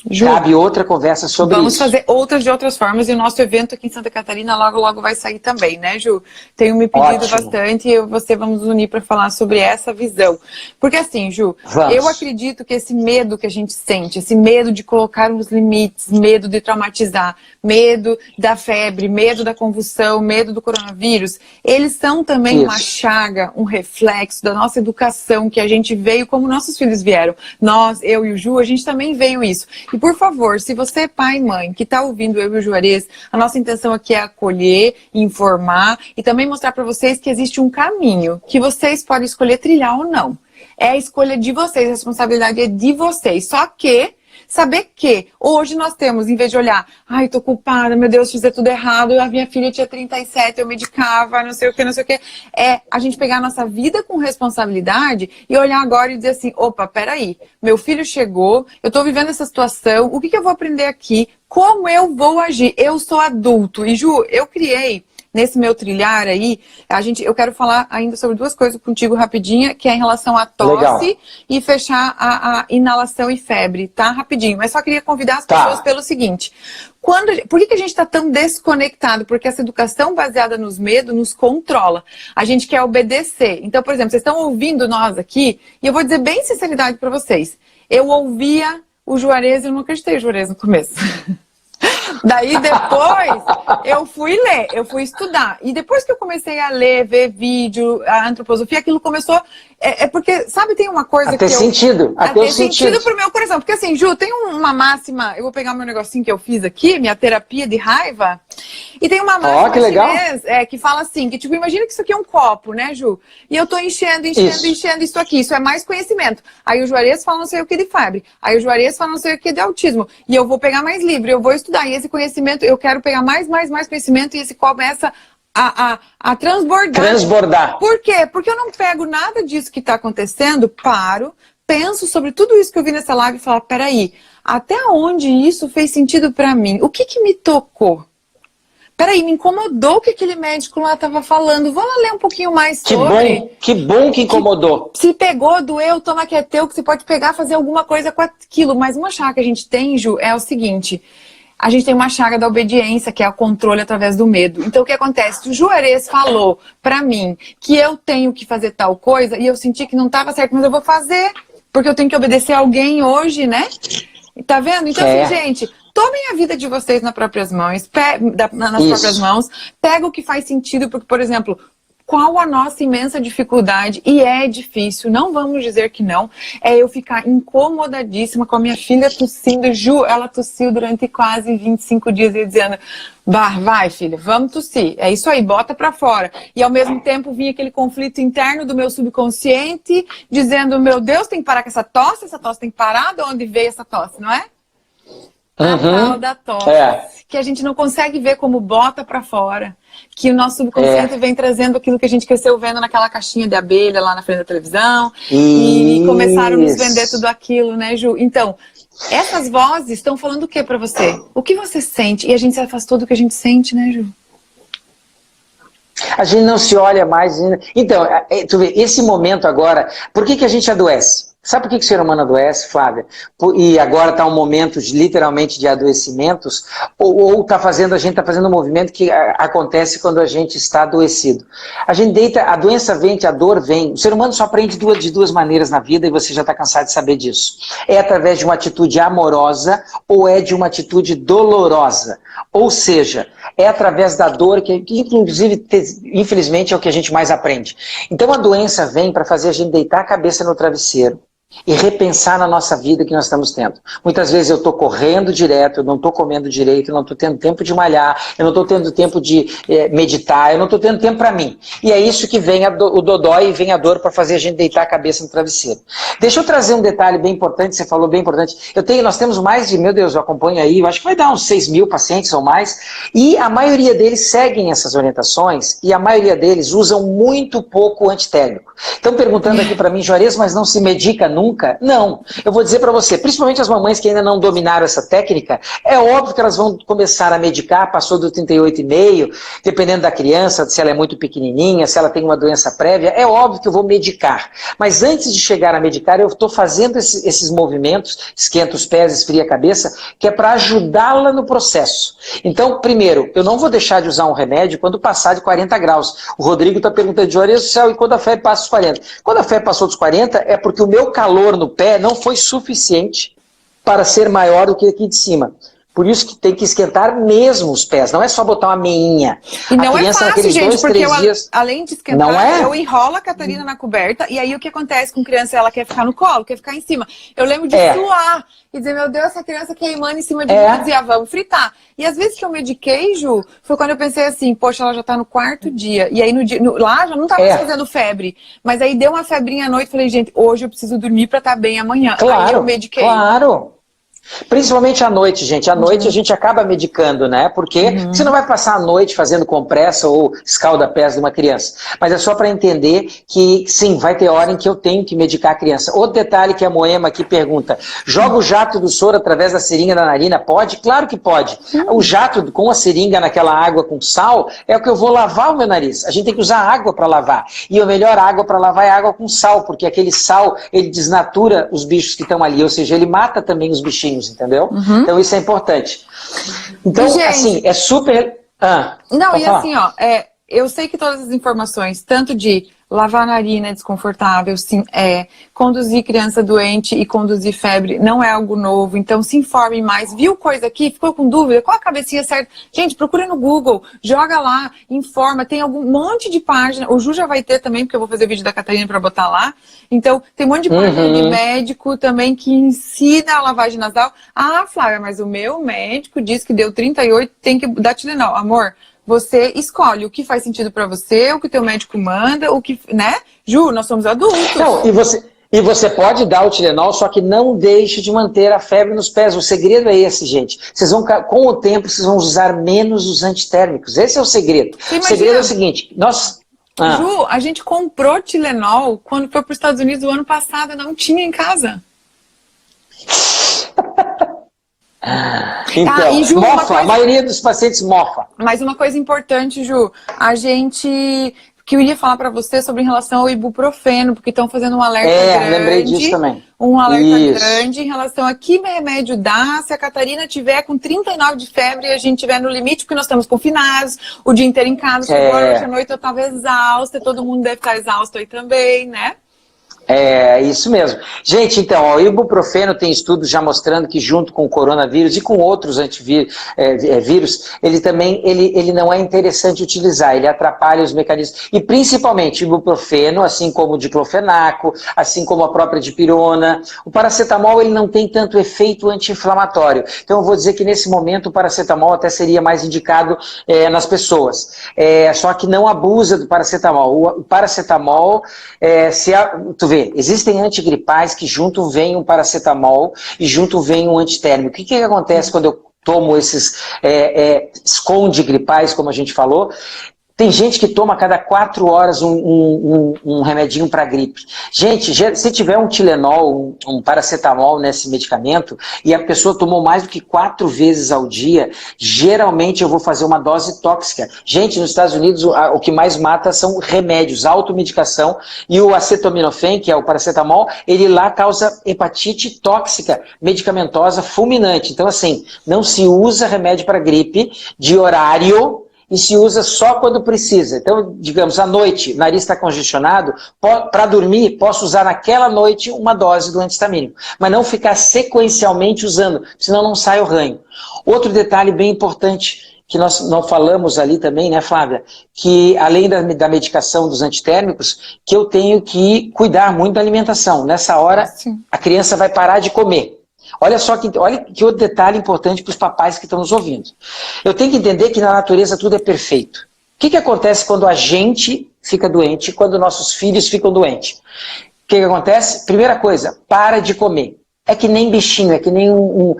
Ju, cabe outra conversa sobre isso. Vamos fazer outras de outras formas, e o nosso evento aqui em Santa Catarina logo, logo vai sair também, né, Ju? Tenho me pedido Ótimo. Bastante, e eu e você vamos nos unir para falar sobre essa visão. Porque assim, Ju, eu acredito que esse medo que a gente sente, esse medo de colocar uns limites, medo de traumatizar, medo da febre, medo da convulsão, medo do coronavírus, eles são também uma chaga, um reflexo da nossa educação, que a gente veio como nossos filhos vieram. Nós, eu e o Ju, a gente também veio isso. E por favor, se você é pai e mãe que está ouvindo eu e o Juarez, a nossa intenção aqui é acolher, informar e também mostrar para vocês que existe um caminho que vocês podem escolher trilhar ou não. É a escolha de vocês, a responsabilidade é de vocês. Só que saber que hoje nós temos, em vez de olhar, ai, tô culpada, meu Deus, fizer tudo errado, a minha filha tinha 37, eu medicava, não sei o que, não sei o que. É a gente pegar a nossa vida com responsabilidade e olhar agora e dizer assim, opa, peraí, meu filho chegou, eu tô vivendo essa situação, o que eu vou aprender aqui? Como eu vou agir? Eu sou adulto. E Ju, eu criei nesse meu trilhar aí, eu quero falar ainda sobre duas coisas contigo rapidinha, que é em relação à tosse e fechar a inalação e febre, tá? Rapidinho. Mas só queria convidar as pessoas pelo seguinte. Por que a gente está tão desconectado? Porque essa educação baseada nos medos nos controla. A gente quer obedecer. Então, por exemplo, vocês estão ouvindo nós aqui, e eu vou dizer bem sinceridade para vocês. Eu ouvia o Juarez, eu não acreditei no Juarez no começo. Daí depois eu fui ler, eu fui estudar. E depois que eu comecei a ler, ver vídeo, a antroposofia, aquilo começou... porque, sabe, tem uma coisa a ter sentido pro meu coração. Porque assim, Ju, tem uma máxima... Eu vou pegar meu negocinho que eu fiz aqui, minha terapia de raiva. E tem uma máxima chinesa que fala assim, que tipo, imagina que isso aqui é um copo, né, Ju? E eu tô enchendo isso aqui. Isso é mais conhecimento. Aí o Juarez fala não sei o que de febre. Aí o Juarez fala não sei o que de autismo. E eu vou pegar mais livro, eu vou estudar. E esse conhecimento, eu quero pegar mais conhecimento, e esse começa a transbordar. Por quê? Porque eu não pego nada disso que está acontecendo, penso sobre tudo isso que eu vi nessa live e falo, peraí, até onde isso fez sentido para mim? O que me tocou? Peraí, me incomodou o que aquele médico lá estava falando. Vou lá ler um pouquinho mais sobre. Que bom que incomodou. Se pegou, doeu, toma que é teu, que você pode pegar, fazer alguma coisa com aquilo. Mas uma chave que a gente tem, Ju, é o seguinte... a gente tem uma chaga da obediência, que é o controle através do medo. Então, o que acontece? Se o Juarez falou pra mim que eu tenho que fazer tal coisa, e eu senti que não estava certo, mas eu vou fazer, porque eu tenho que obedecer alguém hoje, né? Tá vendo? Então, assim, gente, tomem a vida de vocês nas próprias mãos, próprias mãos, pega o que faz sentido, porque, por exemplo, qual a nossa imensa dificuldade, e é difícil, não vamos dizer que não, é eu ficar incomodadíssima com a minha filha tossindo. Ju, ela tossiu durante quase 25 dias e dizendo, vai filha, vamos tossir, é isso aí, bota pra fora. E ao mesmo tempo vinha aquele conflito interno do meu subconsciente, dizendo, meu Deus, tem que parar com essa tosse tem que parar, de onde veio essa tosse, não é? A tal da tosse, que a gente não consegue ver como bota pra fora, que o nosso subconsciente vem trazendo aquilo que a gente cresceu vendo naquela caixinha de abelha lá na frente da televisão, e começaram a nos vender tudo aquilo, né, Ju? Então, essas vozes estão falando o que pra você? O que você sente? E a gente se afastou do que a gente sente, né, Ju? A gente não se olha mais. Então, tu vê, esse momento agora, por que a gente adoece? Sabe por que o ser humano adoece, Flávia? E agora está um momento literalmente de adoecimentos, ou a gente está fazendo um movimento que acontece quando a gente está adoecido. A gente deita, a doença vem, a dor vem. O ser humano só aprende de duas maneiras na vida, e você já está cansado de saber disso. É através de uma atitude amorosa ou é de uma atitude dolorosa. Ou seja, é através da dor, que inclusive, infelizmente, é o que a gente mais aprende. Então a doença vem para fazer a gente deitar a cabeça no travesseiro e repensar na nossa vida que nós estamos tendo. Muitas vezes eu estou correndo direto, eu não estou comendo direito, eu não estou tendo tempo de malhar, eu não estou tendo tempo de meditar, eu não estou tendo tempo para mim. E é isso que vem o dodói e vem a dor para fazer a gente deitar a cabeça no travesseiro. Deixa eu trazer um detalhe bem importante, você falou bem importante. Nós temos mais de, meu Deus, eu acompanho aí, eu acho que vai dar uns 6 mil pacientes ou mais, e a maioria deles seguem essas orientações, e a maioria deles usam muito pouco antitérmico. Estão perguntando aqui para mim, Juarez, mas não se medica nunca? Não. Eu vou dizer para você, principalmente as mamães que ainda não dominaram essa técnica, é óbvio que elas vão começar a medicar, passou do 38,5, dependendo da criança, se ela é muito pequenininha, se ela tem uma doença prévia, é óbvio que eu vou medicar. Mas antes de chegar a medicar, eu estou fazendo esses movimentos, esquenta os pés, esfria a cabeça, que é para ajudá-la no processo. Então, primeiro, eu não vou deixar de usar um remédio quando passar de 40 graus. O Rodrigo está perguntando, Juarez do céu, e quando a febre passa dos 40? Quando a febre passou dos 40, é porque o meu calor no pé não foi suficiente para ser maior do que aqui de cima. Por isso que tem que esquentar mesmo os pés, não é só botar uma meinha. E não é fácil, gente, porque além de esquentar, eu enrolo a Catarina na coberta, e aí o que acontece com criança? Ela quer ficar no colo, quer ficar em cima. Eu lembro de suar e dizer, meu Deus, essa criança queimando em cima de mim, eu dizia, vamos fritar. E às vezes que eu mediquei, Ju, foi quando eu pensei assim, poxa, ela já tá no 4º dia, e aí lá já não tava mais fazendo febre, mas aí deu uma febrinha à noite, falei, gente, hoje eu preciso dormir pra estar bem amanhã. Claro, aí eu mediquei. Claro. Principalmente à noite, gente. À noite a gente acaba medicando, né? Porque você não vai passar a noite fazendo compressa ou escalda-pés de uma criança. Mas é só para entender que, sim, vai ter hora em que eu tenho que medicar a criança. Outro detalhe que a Moema aqui pergunta, joga o jato do soro através da seringa da narina? Pode? Claro que pode. O jato com a seringa naquela água com sal é o que eu vou lavar o meu nariz. A gente tem que usar água para lavar. E a melhor água para lavar é água com sal, porque aquele sal, ele desnatura os bichos que estão ali, ou seja, ele mata também os bichinhos. Entendeu? Então isso é importante. Então, gente, assim, é super... não, e falar. Assim, ó, eu sei que todas as informações, tanto de lavar a narina é desconfortável, sim, conduzir criança doente e conduzir febre não é algo novo, então se informe mais. Viu coisa aqui? Ficou com dúvida? Qual a cabecinha certa? Gente, procura no Google, joga lá, informa, tem algum monte de página, o Ju já vai ter também, porque eu vou fazer vídeo da Catarina para botar lá, então tem um monte de página de médico também que ensina a lavagem nasal. Ah, Flávia, mas o meu médico disse que deu 38, tem que dar Tilenol. Amor, você escolhe o que faz sentido pra você, o que o teu médico manda, o que, né? Ju, nós somos adultos. Não, e você pode dar o Tilenol, só que não deixe de manter a febre nos pés. O segredo é esse, gente. Vocês vão, com o tempo, vocês vão usar menos os antitérmicos. Esse é o segredo. O segredo é o seguinte, Ju, a gente comprou Tilenol quando foi para os Estados Unidos o ano passado, não tinha em casa. Então, e Ju, mofa, a maioria dos pacientes mofa. Mas uma coisa importante, Ju, a gente que eu ia falar para você sobre em relação ao ibuprofeno, porque estão fazendo um alerta grande. Lembrei disso também. Um alerta grande em relação a que remédio dá se a Catarina tiver com 39 de febre e a gente tiver no limite, porque nós estamos confinados, o dia inteiro em casa, chegou hoje à noite eu estava exausta, todo mundo deve estar exausto aí também, né? É, isso mesmo. Gente, então, ó, o ibuprofeno tem estudos já mostrando que junto com o coronavírus e com outros vírus, ele também ele não é interessante utilizar, ele atrapalha os mecanismos. E principalmente o ibuprofeno, assim como o diclofenaco, assim como a própria dipirona. O paracetamol ele não tem tanto efeito anti-inflamatório. Então eu vou dizer que nesse momento o paracetamol até seria mais indicado nas pessoas. Só que não abusa do paracetamol. O paracetamol, tu vê, existem antigripais que junto vem um paracetamol e junto vem um antitérmico. O que acontece quando eu tomo esses esconde gripais, como a gente falou? Tem gente que toma a cada 4 horas um remedinho para gripe. Gente, se tiver um Tilenol, um paracetamol nesse medicamento, e a pessoa tomou mais do que 4 vezes ao dia, geralmente eu vou fazer uma dose tóxica. Gente, nos Estados Unidos o que mais mata são remédios, automedicação, e o acetaminofén, que é o paracetamol, ele lá causa hepatite tóxica, medicamentosa, fulminante. Então assim, não se usa remédio para gripe de horário, e se usa só quando precisa. Então, digamos, à noite, o nariz está congestionado, para dormir, posso usar naquela noite uma dose do antihistamínico, mas não ficar sequencialmente usando, senão não sai o ranho. Outro detalhe bem importante, que nós não falamos ali também, né, Flávia, que além da medicação dos antitérmicos, que eu tenho que cuidar muito da alimentação. Nessa hora, a criança vai parar de comer. Olha que outro detalhe importante para os papais que estão nos ouvindo. Eu tenho que entender que na natureza tudo é perfeito. O que acontece quando a gente fica doente, quando nossos filhos ficam doentes? O que acontece? Primeira coisa, para de comer. É que nem bichinho, é que nem um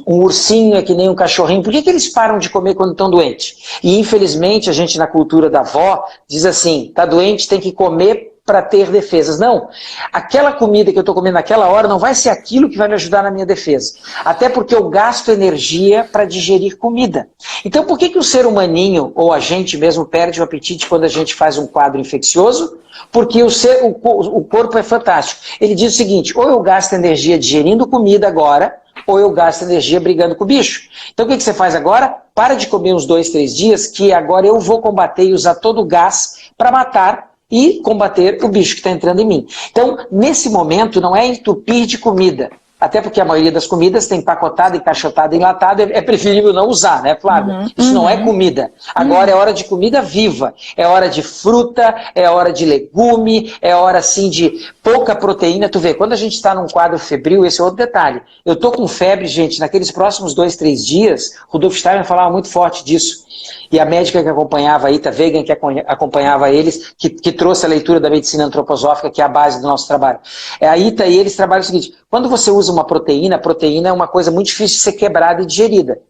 ursinho, é que nem um cachorrinho. Por que eles param de comer quando estão doentes? E infelizmente a gente na cultura da avó diz assim, tá doente, tem que comer para ter defesas. Não, aquela comida que eu estou comendo naquela hora não vai ser aquilo que vai me ajudar na minha defesa. Até porque eu gasto energia para digerir comida. Então por que o ser humaninho, ou a gente mesmo, perde o apetite quando a gente faz um quadro infeccioso? Porque o corpo é fantástico. Ele diz o seguinte, ou eu gasto energia digerindo comida agora, ou eu gasto energia brigando com o bicho. Então o que você faz agora? Para de comer uns 2, 3 dias, que agora eu vou combater e usar todo o gás para matar e combater o bicho que está entrando em mim. Então, nesse momento, não é entupir de comida. Até porque a maioria das comidas tem empacotada, encaixotada, enlatada, é preferível não usar, né, Flávia? Isso não é comida. Agora é hora de comida viva, é hora de fruta, é hora de legume, é hora, assim, de pouca proteína. Tu vê, quando a gente está num quadro febril, esse é outro detalhe. Eu tô com febre, gente, naqueles próximos 2, 3 dias, Rudolf Steiner falava muito forte disso. E a médica que acompanhava a Ita Wegan, que acompanhava eles, que trouxe a leitura da medicina antroposófica, que é a base do nosso trabalho. A Ita e eles trabalham o seguinte, quando você usa uma proteína, a proteína é uma coisa muito difícil de ser quebrada e digerida.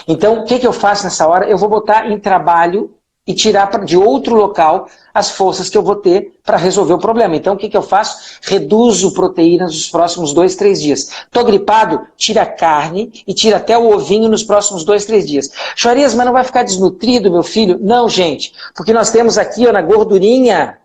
Então, o que eu faço nessa hora? Eu vou botar em trabalho e tirar de outro local as forças que eu vou ter para resolver o problema. Então, o que eu faço? Reduzo proteínas nos próximos 2, 3 dias. Estou gripado? Tira a carne e tira até o ovinho nos próximos 2, 3 dias. Chorias, mas não vai ficar desnutrido, meu filho? Não, gente, porque nós temos aqui, ó, na gordurinha,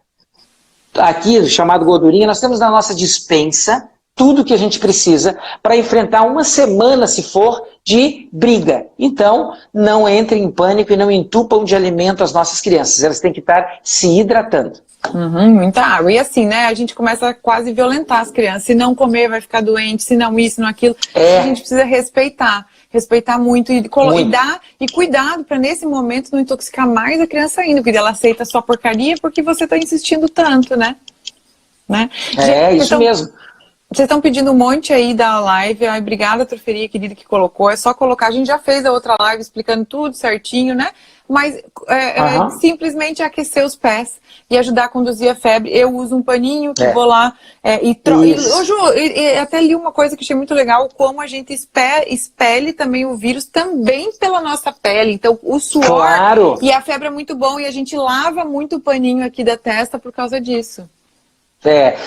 aqui chamado gordurinha, nós temos na nossa despensa tudo que a gente precisa para enfrentar uma semana, se for, de briga. Então, não entrem em pânico e não entupam de alimento as nossas crianças. Elas têm que estar se hidratando. Muita água. E assim, né, a gente começa a quase violentar as crianças. Se não comer, vai ficar doente. Se não isso, não aquilo. A gente precisa respeitar. Respeitar muito e dar e cuidado para nesse momento não intoxicar mais a criança ainda. Porque ela aceita só porcaria porque você está insistindo tanto, né? Isso mesmo. Vocês estão pedindo um monte aí da live. Ai, obrigada, Troferia, querida, que colocou. É só colocar. A gente já fez a outra live explicando tudo certinho, né? Mas simplesmente aquecer os pés e ajudar a conduzir a febre. Eu uso um paninho que vou lá e até li uma coisa que achei muito legal, como a gente expele também o vírus também pela nossa pele. Então, o suor e a febre é muito bom e a gente lava muito o paninho aqui da testa por causa disso.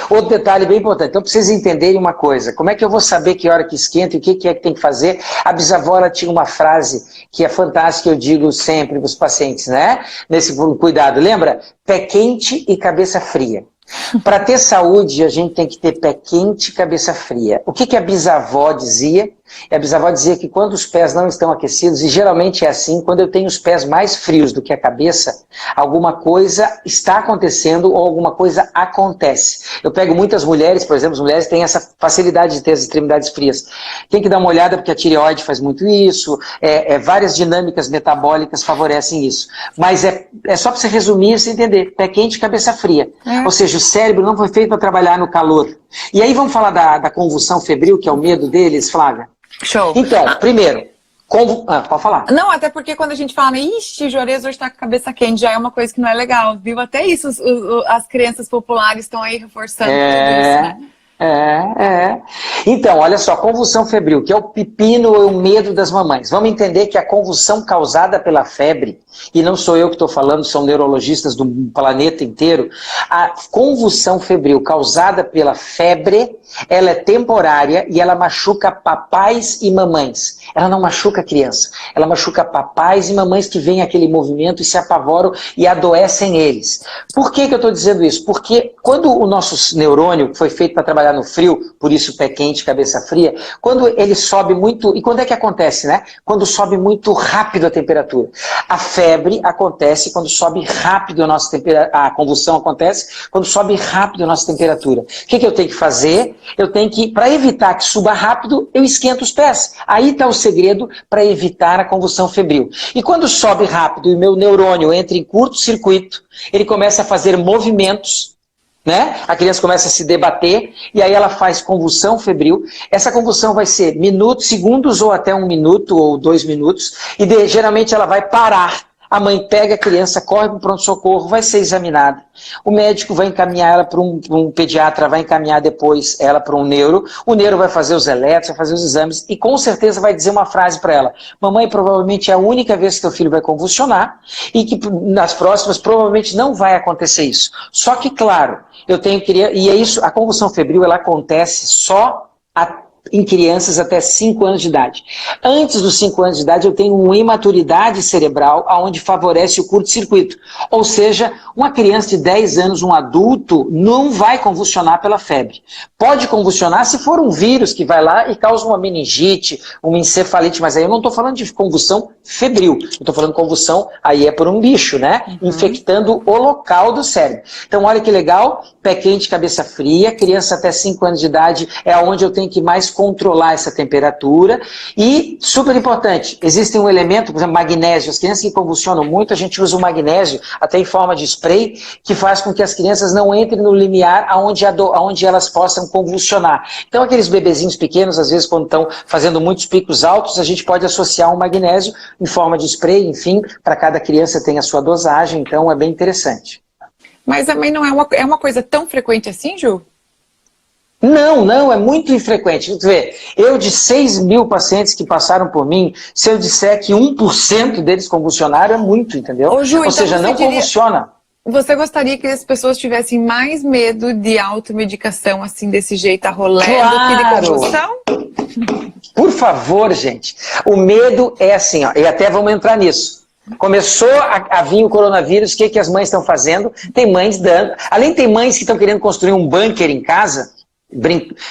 Outro detalhe bem importante. Então, para vocês entenderem uma coisa, como é que eu vou saber que hora que esquenta e o que é que tem que fazer? A bisavó ela tinha uma frase que é fantástica, eu digo sempre para os pacientes, né? Nesse cuidado. Lembra? Pé quente e cabeça fria. Para ter saúde, a gente tem que ter pé quente e cabeça fria. O que a bisavó dizia? A bisavó dizia que quando os pés não estão aquecidos, e geralmente é assim, quando eu tenho os pés mais frios do que a cabeça, alguma coisa está acontecendo ou alguma coisa acontece. Eu pego muitas mulheres, por exemplo, as mulheres têm essa facilidade de ter as extremidades frias. Tem que dar uma olhada porque a tireoide faz muito isso, várias dinâmicas metabólicas favorecem isso. Mas é só para você resumir e você entender, pé quente e cabeça fria. Ou seja, o cérebro não foi feito para trabalhar no calor. E aí vamos falar da convulsão febril, que é o medo deles, Flávia? Show. Então, primeiro, pode falar. Não, até porque quando a gente fala, ixi, Juarez hoje tá com a cabeça quente, já é uma coisa que não é legal, viu? Até isso as crenças populares estão aí reforçando tudo isso, né? Então, olha só, convulsão febril, que é o pepino ou o medo das mamães. Vamos entender que a convulsão causada pela febre, e não sou eu que estou falando, são neurologistas do planeta inteiro, a convulsão febril causada pela febre, ela é temporária e ela machuca papais e mamães. Ela não machuca a criança, ela machuca papais e mamães que veem aquele movimento e se apavoram e adoecem eles. Por que eu estou dizendo isso? Porque quando o nosso neurônio foi feito para trabalhar no frio, por isso pé quente, cabeça fria, quando ele sobe muito, e quando é que acontece, né? Quando sobe muito rápido a temperatura. A febre acontece quando sobe rápido a nossa temperatura, a convulsão acontece quando sobe rápido a nossa temperatura. O que eu tenho que fazer? Eu tenho que, para evitar que suba rápido, eu esquento os pés. Aí está o segredo para evitar a convulsão febril. E quando sobe rápido e o meu neurônio entra em curto-circuito, ele começa a fazer movimentos, né? A criança começa a se debater e aí ela faz convulsão febril. Essa convulsão vai ser minutos, segundos ou até 1 minuto ou 2 minutos e geralmente ela vai parar. A mãe pega a criança, corre para o pronto-socorro, vai ser examinada. O médico vai encaminhar ela para um pediatra, vai encaminhar depois ela para um neuro. O neuro vai fazer os eletros, vai fazer os exames e com certeza vai dizer uma frase para ela. Mamãe, provavelmente é a única vez que teu filho vai convulsionar e que nas próximas provavelmente não vai acontecer isso. Só que, claro, eu tenho que... E é isso, a convulsão febril, ela acontece só em crianças até 5 anos de idade. Antes dos 5 anos de idade, eu tenho uma imaturidade cerebral onde favorece o curto-circuito. Ou seja, uma criança de 10 anos, um adulto, não vai convulsionar pela febre. Pode convulsionar se for um vírus que vai lá e causa uma meningite, uma encefalite, mas aí eu não estou falando de convulsão febril. Eu estou falando de convulsão, aí é por um bicho, né? Infectando o local do cérebro. Então, olha que legal, pé quente, cabeça fria, criança até 5 anos de idade é onde eu tenho que mais controlar essa temperatura e, super importante, existe um elemento, por exemplo, magnésio. As crianças que convulsionam muito, a gente usa o magnésio, até em forma de spray, que faz com que as crianças não entrem no limiar onde elas possam convulsionar. Então, aqueles bebezinhos pequenos, às vezes, quando estão fazendo muitos picos altos, a gente pode associar um magnésio em forma de spray, enfim, para cada criança tem a sua dosagem, então é bem interessante. Mas também não é uma coisa tão frequente assim, Ju? Não, é muito infrequente. Eu de 6 mil pacientes que passaram por mim, se eu disser que 1% deles convulsionaram, é muito, entendeu? Ô, Ju, ou então seja, não convulsiona. Você gostaria que as pessoas tivessem mais medo de automedicação, assim, desse jeito, arrolando, que de convulsão? Por favor, gente. O medo é assim, ó, e até vamos entrar nisso. Começou a vir o coronavírus, o que as mães estão fazendo? Tem mães dando... Além tem mães que estão querendo construir um bunker em casa...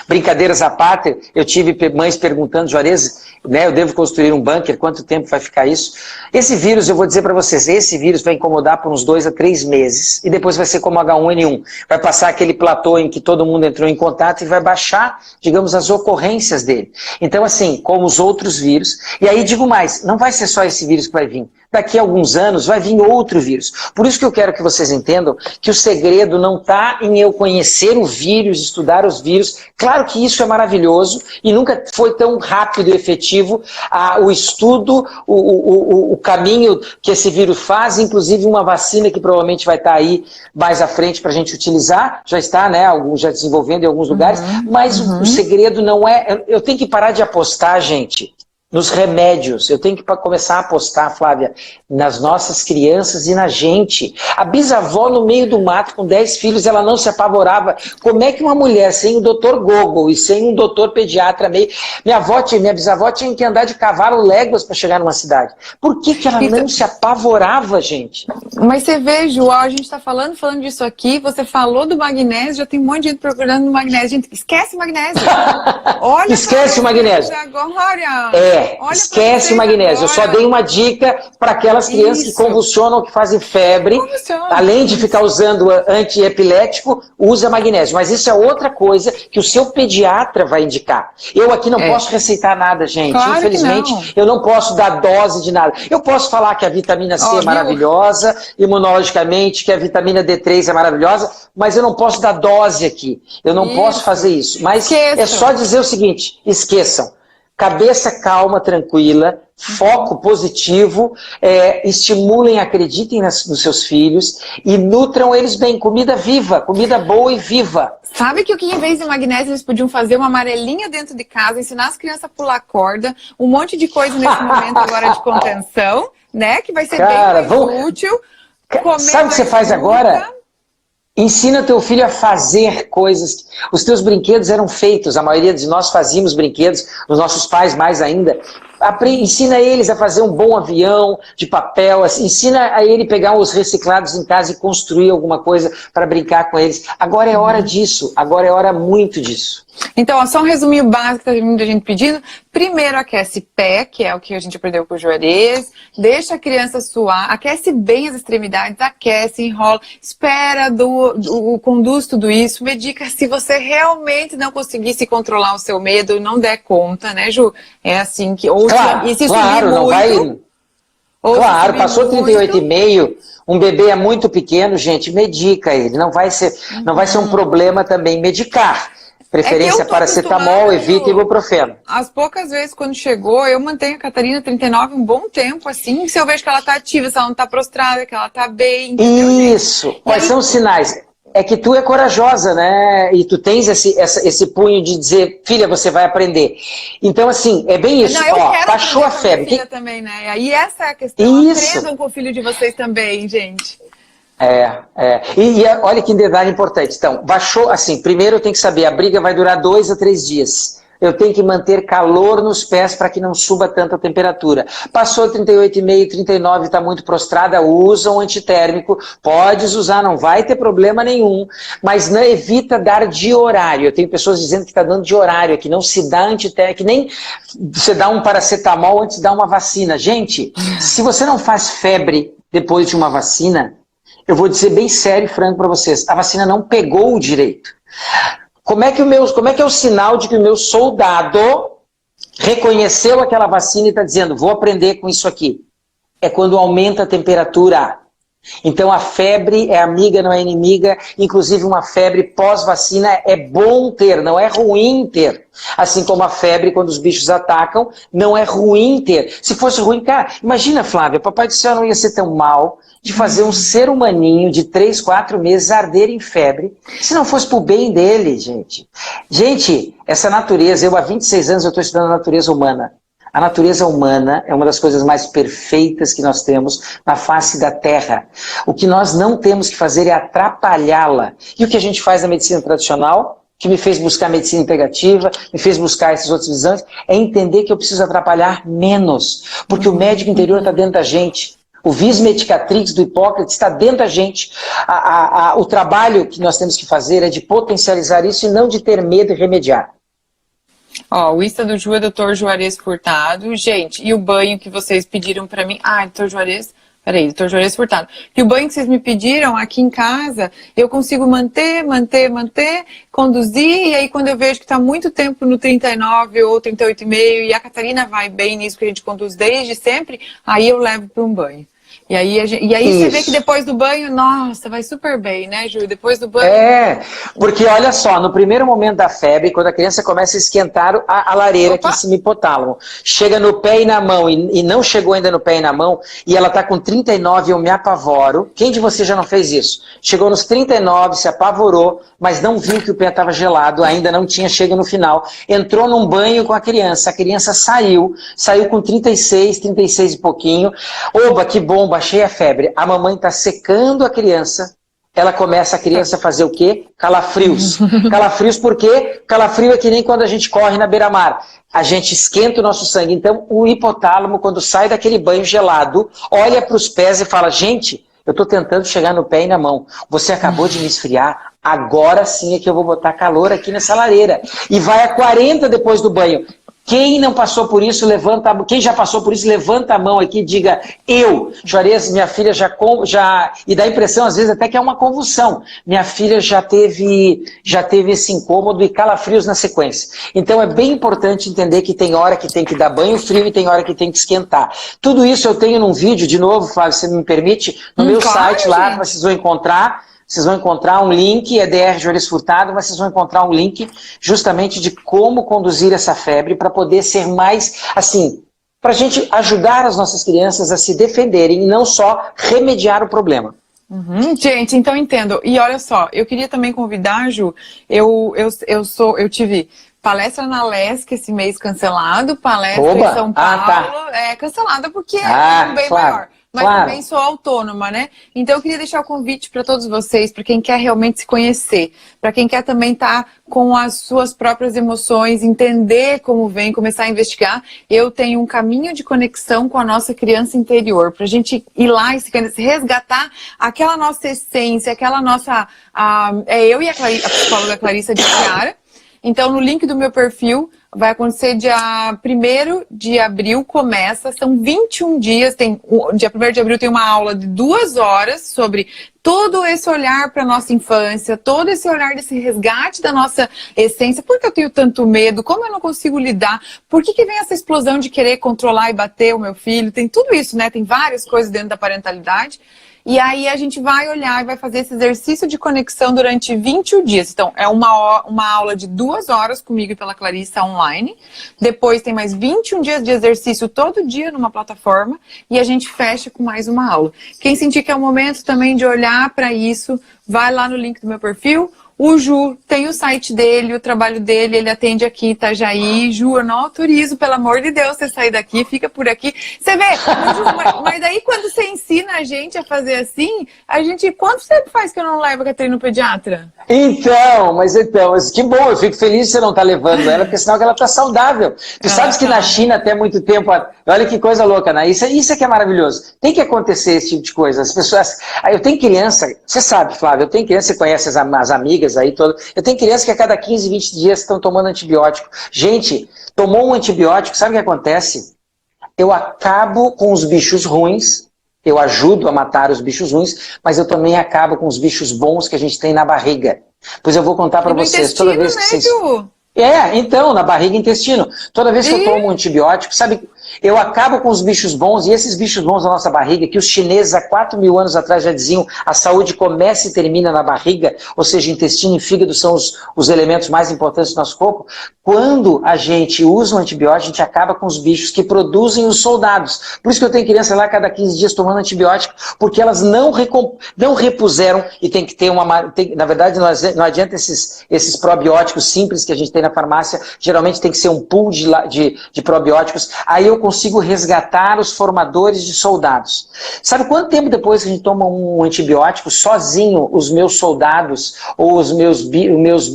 Brincadeiras à parte, eu tive mães perguntando, Juarez, né, eu devo construir um bunker, quanto tempo vai ficar isso? Esse vírus, eu vou dizer para vocês, esse vírus vai incomodar por uns 2 a 3 meses e depois vai ser como H1N1. Vai passar aquele platô em que todo mundo entrou em contato e vai baixar, digamos, as ocorrências dele. Então, assim, como os outros vírus, e aí digo mais, não vai ser só esse vírus que vai vir. Daqui a alguns anos vai vir outro vírus. Por isso que eu quero que vocês entendam que o segredo não está em eu conhecer o vírus, estudar os vírus. Claro que isso é maravilhoso e nunca foi tão rápido e efetivo o estudo, o caminho que esse vírus faz, inclusive uma vacina que provavelmente vai estar aí mais à frente para a gente utilizar. Já está, né? Alguns já desenvolvendo em alguns lugares. Mas o segredo não é... Eu tenho que parar de apostar, gente, nos remédios. Eu tenho que começar a apostar, Flávia, nas nossas crianças e na gente. A bisavó no meio do mato com 10 filhos, ela não se apavorava. Como é que uma mulher sem o doutor Google e sem um doutor pediatra meio... Minha bisavó tinha que andar de cavalo léguas para chegar numa cidade. Por que ela não se apavorava, gente? Mas você vê, Ju, a gente está falando disso aqui, você falou do magnésio, já tem um monte de gente procurando no magnésio. Gente, esquece o magnésio. Olha, esquece o magnésio. Agora. Esquece o magnésio. Agora. Eu só dei uma dica para aquelas crianças que convulsionam, que fazem febre. Além de ficar usando antiepilético, usa magnésio. Mas isso é outra coisa que o seu pediatra vai indicar. Eu aqui não posso receitar nada, gente. Claro. Infelizmente, eu não posso dar dose de nada. Eu posso falar que a vitamina C é maravilhosa, imunologicamente, que a vitamina D3 é maravilhosa, mas eu não posso dar dose aqui. Eu não posso fazer isso. Mas é só dizer o seguinte, esqueçam. Cabeça calma, tranquila, foco positivo, estimulem, acreditem nos seus filhos e nutram eles bem. Comida viva, comida boa e viva. Sabe que em vez de magnésio eles podiam fazer uma amarelinha dentro de casa, ensinar as crianças a pular corda, um monte de coisa nesse momento agora de contenção, né? Que vai ser bem mais útil. Sabe o que você faz agora? Ensina teu filho a fazer coisas. Os teus brinquedos eram feitos, a maioria de nós fazíamos brinquedos, os nossos pais mais ainda. Ensina eles a fazer um bom avião de papel, ensina a ele pegar os reciclados em casa e construir alguma coisa para brincar com eles. Agora é hora disso, agora é hora muito disso. Então, só um resuminho básico que tá muita gente pedindo. Primeiro, aquece pé, que é o que a gente aprendeu com o Juarez. Deixa a criança suar, aquece bem as extremidades, aquece, enrola, espera, conduz tudo isso, medica. Se você realmente não conseguir se controlar o seu medo, não der conta, né, Ju? É assim que... Não vai... Claro, passou 38,5, um bebê é muito pequeno, gente, medica ele. Não vai ser um problema também medicar. Preferência paracetamol, evita ibuprofeno. As poucas vezes quando chegou, eu mantenho a Catarina 39 um bom tempo, assim, se eu vejo que ela tá ativa, se ela não tá prostrada, que ela tá bem. Entendeu, isso! Quais são os sinais? É que tu é corajosa, né? E tu tens esse punho de dizer, filha, você vai aprender. Então, assim, é bem isso. Baixou a febre. Filha também, né? Aí essa é a questão. Aprendam com o filho de vocês também, gente. E olha que detalhe importante. Então, baixou, assim, primeiro eu tenho que saber, a briga vai durar 2 a 3 dias. Eu tenho que manter calor nos pés para que não suba tanto a temperatura. Passou 38,5, 39, está muito prostrada, usa um antitérmico. Podes usar, não vai ter problema nenhum. Mas não evita dar de horário. Eu tenho pessoas dizendo que está dando de horário, que não se dá antitérmico, que nem você dá um paracetamol antes de dar uma vacina. Gente, se você não faz febre depois de uma vacina, eu vou dizer bem sério e franco para vocês, a vacina não pegou o direito. Como é que é o sinal de que o meu soldado reconheceu aquela vacina e está dizendo, vou aprender com isso aqui? É quando aumenta a temperatura. Então a febre é amiga, não é inimiga, inclusive uma febre pós-vacina é bom ter, não é ruim ter. Assim como a febre, quando os bichos atacam, não é ruim ter. Se fosse ruim, cara, imagina, Flávia, papai do céu não ia ser tão mal de fazer um ser humaninho de 3, 4 meses arder em febre, se não fosse pro bem dele, gente. Gente, essa natureza, eu há 26 anos eu estou estudando a natureza humana. A natureza humana é uma das coisas mais perfeitas que nós temos na face da Terra. O que nós não temos que fazer é atrapalhá-la. E o que a gente faz na medicina tradicional, que me fez buscar medicina integrativa, me fez buscar essas outras visões, é entender que eu preciso atrapalhar menos. Porque o médico interior está dentro da gente. O vis medicatrix do Hipócrates está dentro da gente. O trabalho que nós temos que fazer é de potencializar isso e não de ter medo e remediar. O Insta do Ju é Dr. Juarez Furtado. Gente, e o banho que vocês pediram pra mim? Dr. Juarez... Peraí, Dr. Juarez Furtado. E o banho que vocês me pediram aqui em casa, eu consigo manter, conduzir, e aí quando eu vejo que está muito tempo no 39 ou 38,5, e a Catarina vai bem nisso, que a gente conduz desde sempre, aí eu levo para um banho. E aí, você vê que depois do banho, nossa, vai super bem, né, Ju? Depois do banho... Porque olha só, no primeiro momento da febre, quando a criança começa a esquentar a lareira aqui em cima do hipotálamo, chega no pé e na mão, e não chegou ainda no pé e na mão, e ela tá com 39, eu me apavoro. Quem de vocês já não fez isso? Chegou nos 39, se apavorou, mas não viu que o pé estava gelado, ainda não tinha, chega no final, entrou num banho com a criança saiu com 36 e pouquinho, oba, que bom, baixei a febre, a mamãe está secando a criança, ela começa a criança a fazer o quê? Calafrios. Calafrios por quê? Calafrio é que nem quando a gente corre na beira-mar. A gente esquenta o nosso sangue. Então, o hipotálamo, quando sai daquele banho gelado, olha para os pés e fala, gente, eu estou tentando chegar no pé e na mão. Você acabou de me esfriar, agora sim é que eu vou botar calor aqui nessa lareira. E vai a 40 depois do banho. Quem não passou por isso, quem já passou por isso, levanta a mão aqui e diga, eu, Juarez, minha filha já, e dá a impressão às vezes até que é uma convulsão. Minha filha já teve esse incômodo e calafrios na sequência. Então é bem importante entender que tem hora que tem que dar banho frio e tem hora que tem que esquentar. Tudo isso eu tenho num vídeo, de novo, Flávio, se me permite, no meu site lá, vocês vão encontrar um link, é DR Juarez Furtado, mas vocês vão encontrar um link justamente de como conduzir essa febre para poder ser mais, assim, para a gente ajudar as nossas crianças a se defenderem e não só remediar o problema. Gente, então entendo. E olha só, eu queria também convidar, Ju, eu tive palestra na LESC esse mês cancelado, palestra em São Paulo, cancelada porque é um bem maior. Mas também sou autônoma, né? Então eu queria deixar o convite para todos vocês, para quem quer realmente se conhecer, para quem quer também estar com as suas próprias emoções, entender como vem, começar a investigar. Eu tenho um caminho de conexão com a nossa criança interior, para a gente ir lá e se resgatar aquela nossa essência, aquela nossa... eu e a psicóloga Clarissa de Chiara. Então, no link do meu perfil, vai acontecer dia 1º de abril, começa, são 21 dias, dia 1º de abril tem uma aula de 2 horas sobre todo esse olhar para a nossa infância, todo esse olhar desse resgate da nossa essência, por que eu tenho tanto medo, como eu não consigo lidar, por que vem essa explosão de querer controlar e bater o meu filho, tem tudo isso, né? Tem várias coisas dentro da parentalidade. E aí a gente vai olhar e vai fazer esse exercício de conexão durante 21 dias. Então, é uma aula de 2 horas comigo e pela Clarissa online. Depois tem mais 21 dias de exercício todo dia numa plataforma. E a gente fecha com mais uma aula. Quem sentir que é o momento também de olhar para isso, vai lá no link do meu perfil. O Ju tem o site dele, o trabalho dele, ele atende aqui em Itajaí. Ju, eu não autorizo, pelo amor de Deus, você sair daqui, fica por aqui. Você vê, Ju, mas daí quando você ensina a gente a fazer assim, quanto tempo faz que eu não levo a Catarina no pediatra? Então, mas que bom, eu fico feliz que você não está levando ela, porque senão ela está saudável. Tu sabes que na China até muito tempo, olha que coisa louca, né? Isso é que é maravilhoso. Tem que acontecer esse tipo de coisa. As pessoas, eu tenho criança, você sabe, Flávio, eu tenho criança, você conhece as amigas aí todas, eu tenho criança que a cada 15, 20 dias estão tomando antibiótico. Gente, tomou um antibiótico, sabe o que acontece? Eu acabo com os bichos ruins, eu ajudo a matar os bichos ruins, mas eu também acabo com os bichos bons que a gente tem na barriga. Pois eu vou contar para vocês. Toda vez que vocês... então, na barriga e intestino. Toda vez que eu tomo um antibiótico, sabe, eu acabo com os bichos bons, e esses bichos bons da nossa barriga, que os chineses há 4.000 anos atrás já diziam, a saúde começa e termina na barriga, ou seja, intestino e fígado são os elementos mais importantes do nosso corpo. Quando a gente usa um antibiótico, a gente acaba com os bichos que produzem os soldados. Por isso que eu tenho criança lá a cada 15 dias tomando antibiótico, porque elas não repuseram, e tem que ter na verdade, não adianta esses probióticos simples que a gente tem na farmácia, geralmente tem que ser um pool de probióticos. Aí eu consigo resgatar os formadores de soldados. Sabe quanto tempo depois que a gente toma um antibiótico, sozinho os meus soldados ou os meus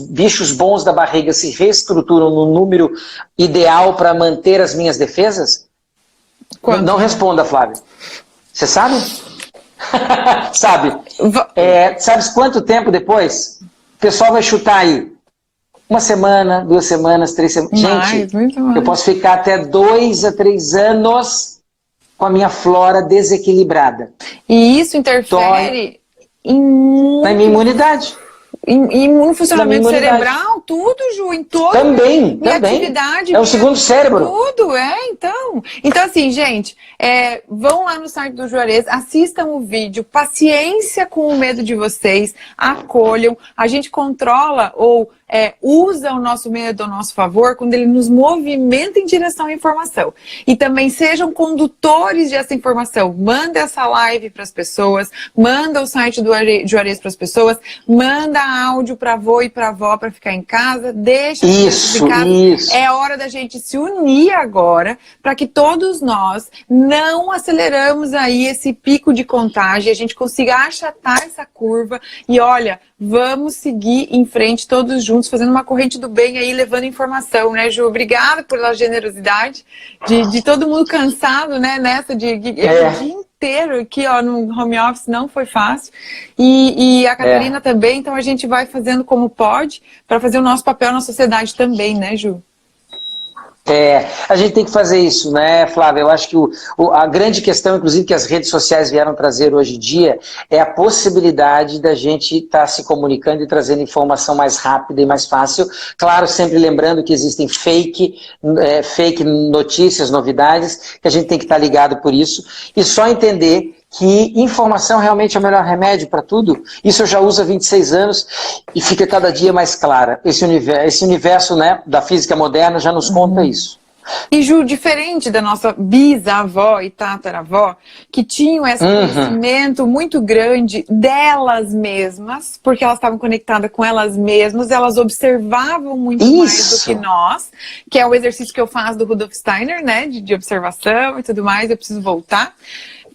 bichos bons da barriga se reestruturam no número ideal para manter as minhas defesas? Quanto? Não responda, Flávio. Você sabe? Sabe? Sabe quanto tempo depois? O pessoal vai chutar aí. 1 semana, 2 semanas, 3 semanas. Gente, eu posso ficar até 2 a 3 anos com a minha flora desequilibrada. E isso interfere na minha imunidade. no funcionamento cerebral, tudo, Ju, em toda também. atividade. É o segundo cérebro. Tudo, então. Então, assim, gente, vão lá no site do Juarez, assistam o vídeo, paciência com o medo de vocês, acolham, a gente controla ou usa o nosso medo ao nosso favor quando ele nos movimenta em direção à informação. E também sejam condutores dessa informação. Manda essa live para as pessoas, manda o site do Juarez para as pessoas, manda áudio para avô e para avó para ficar em casa, deixa isso, em casa. Isso. É hora da gente se unir agora para que todos nós não aceleramos aí esse pico de contágio, a gente consiga achatar essa curva e olha, vamos seguir em frente todos juntos, fazendo uma corrente do bem aí, levando informação, né, Ju? Obrigada pela generosidade de todo mundo cansado, né, nessa de o dia inteiro aqui, ó, no home office não foi fácil. E a Catarina também, então a gente vai fazendo como pode para fazer o nosso papel na sociedade também, né, Ju? A gente tem que fazer isso, né, Flávia? Eu acho que a grande questão, inclusive, que as redes sociais vieram trazer hoje em dia é a possibilidade da gente estar se comunicando e trazendo informação mais rápida e mais fácil. Claro, sempre lembrando que existem fake notícias, novidades, que a gente tem que estar ligado por isso. E só entender que informação realmente é o melhor remédio para tudo. Isso eu já uso há 26 anos e fica cada dia mais clara. Esse universo, né, da física moderna já nos conta isso. E, Ju, diferente da nossa bisavó e tataravó, que tinham esse conhecimento muito grande delas mesmas, porque elas estavam conectadas com elas mesmas, elas observavam muito mais do que nós, que é o exercício que eu faço do Rudolf Steiner, né, de observação e tudo mais, eu preciso voltar.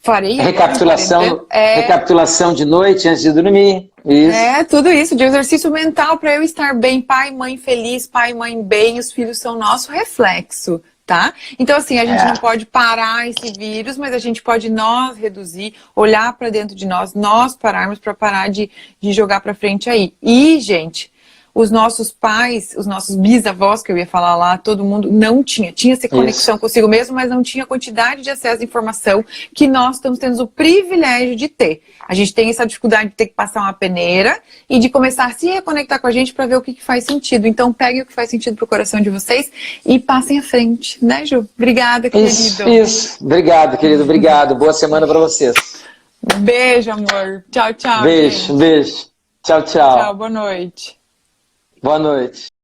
Farei. Recapitulação de noite antes de dormir. Isso. Tudo isso, de exercício mental para eu estar bem, pai, mãe feliz, pai, mãe bem, os filhos são nosso reflexo, tá? Então, assim, a gente não pode parar esse vírus, mas a gente pode nós reduzir, olhar para dentro de nós pararmos para parar de jogar para frente aí. E, gente, os nossos pais, os nossos bisavós, que eu ia falar lá, todo mundo não tinha essa conexão consigo mesmo, mas não tinha a quantidade de acesso à informação que nós estamos tendo o privilégio de ter. A gente tem essa dificuldade de ter que passar uma peneira e de começar a se reconectar com a gente para ver o que faz sentido. Então, peguem o que faz sentido pro coração de vocês e passem à frente, né, Ju? Obrigada, querido. Isso. Obrigado, querido. Obrigado. Boa semana para vocês. Beijo, amor. Tchau, tchau. Beijo. Tchau, tchau. Tchau, boa noite. Boa noite.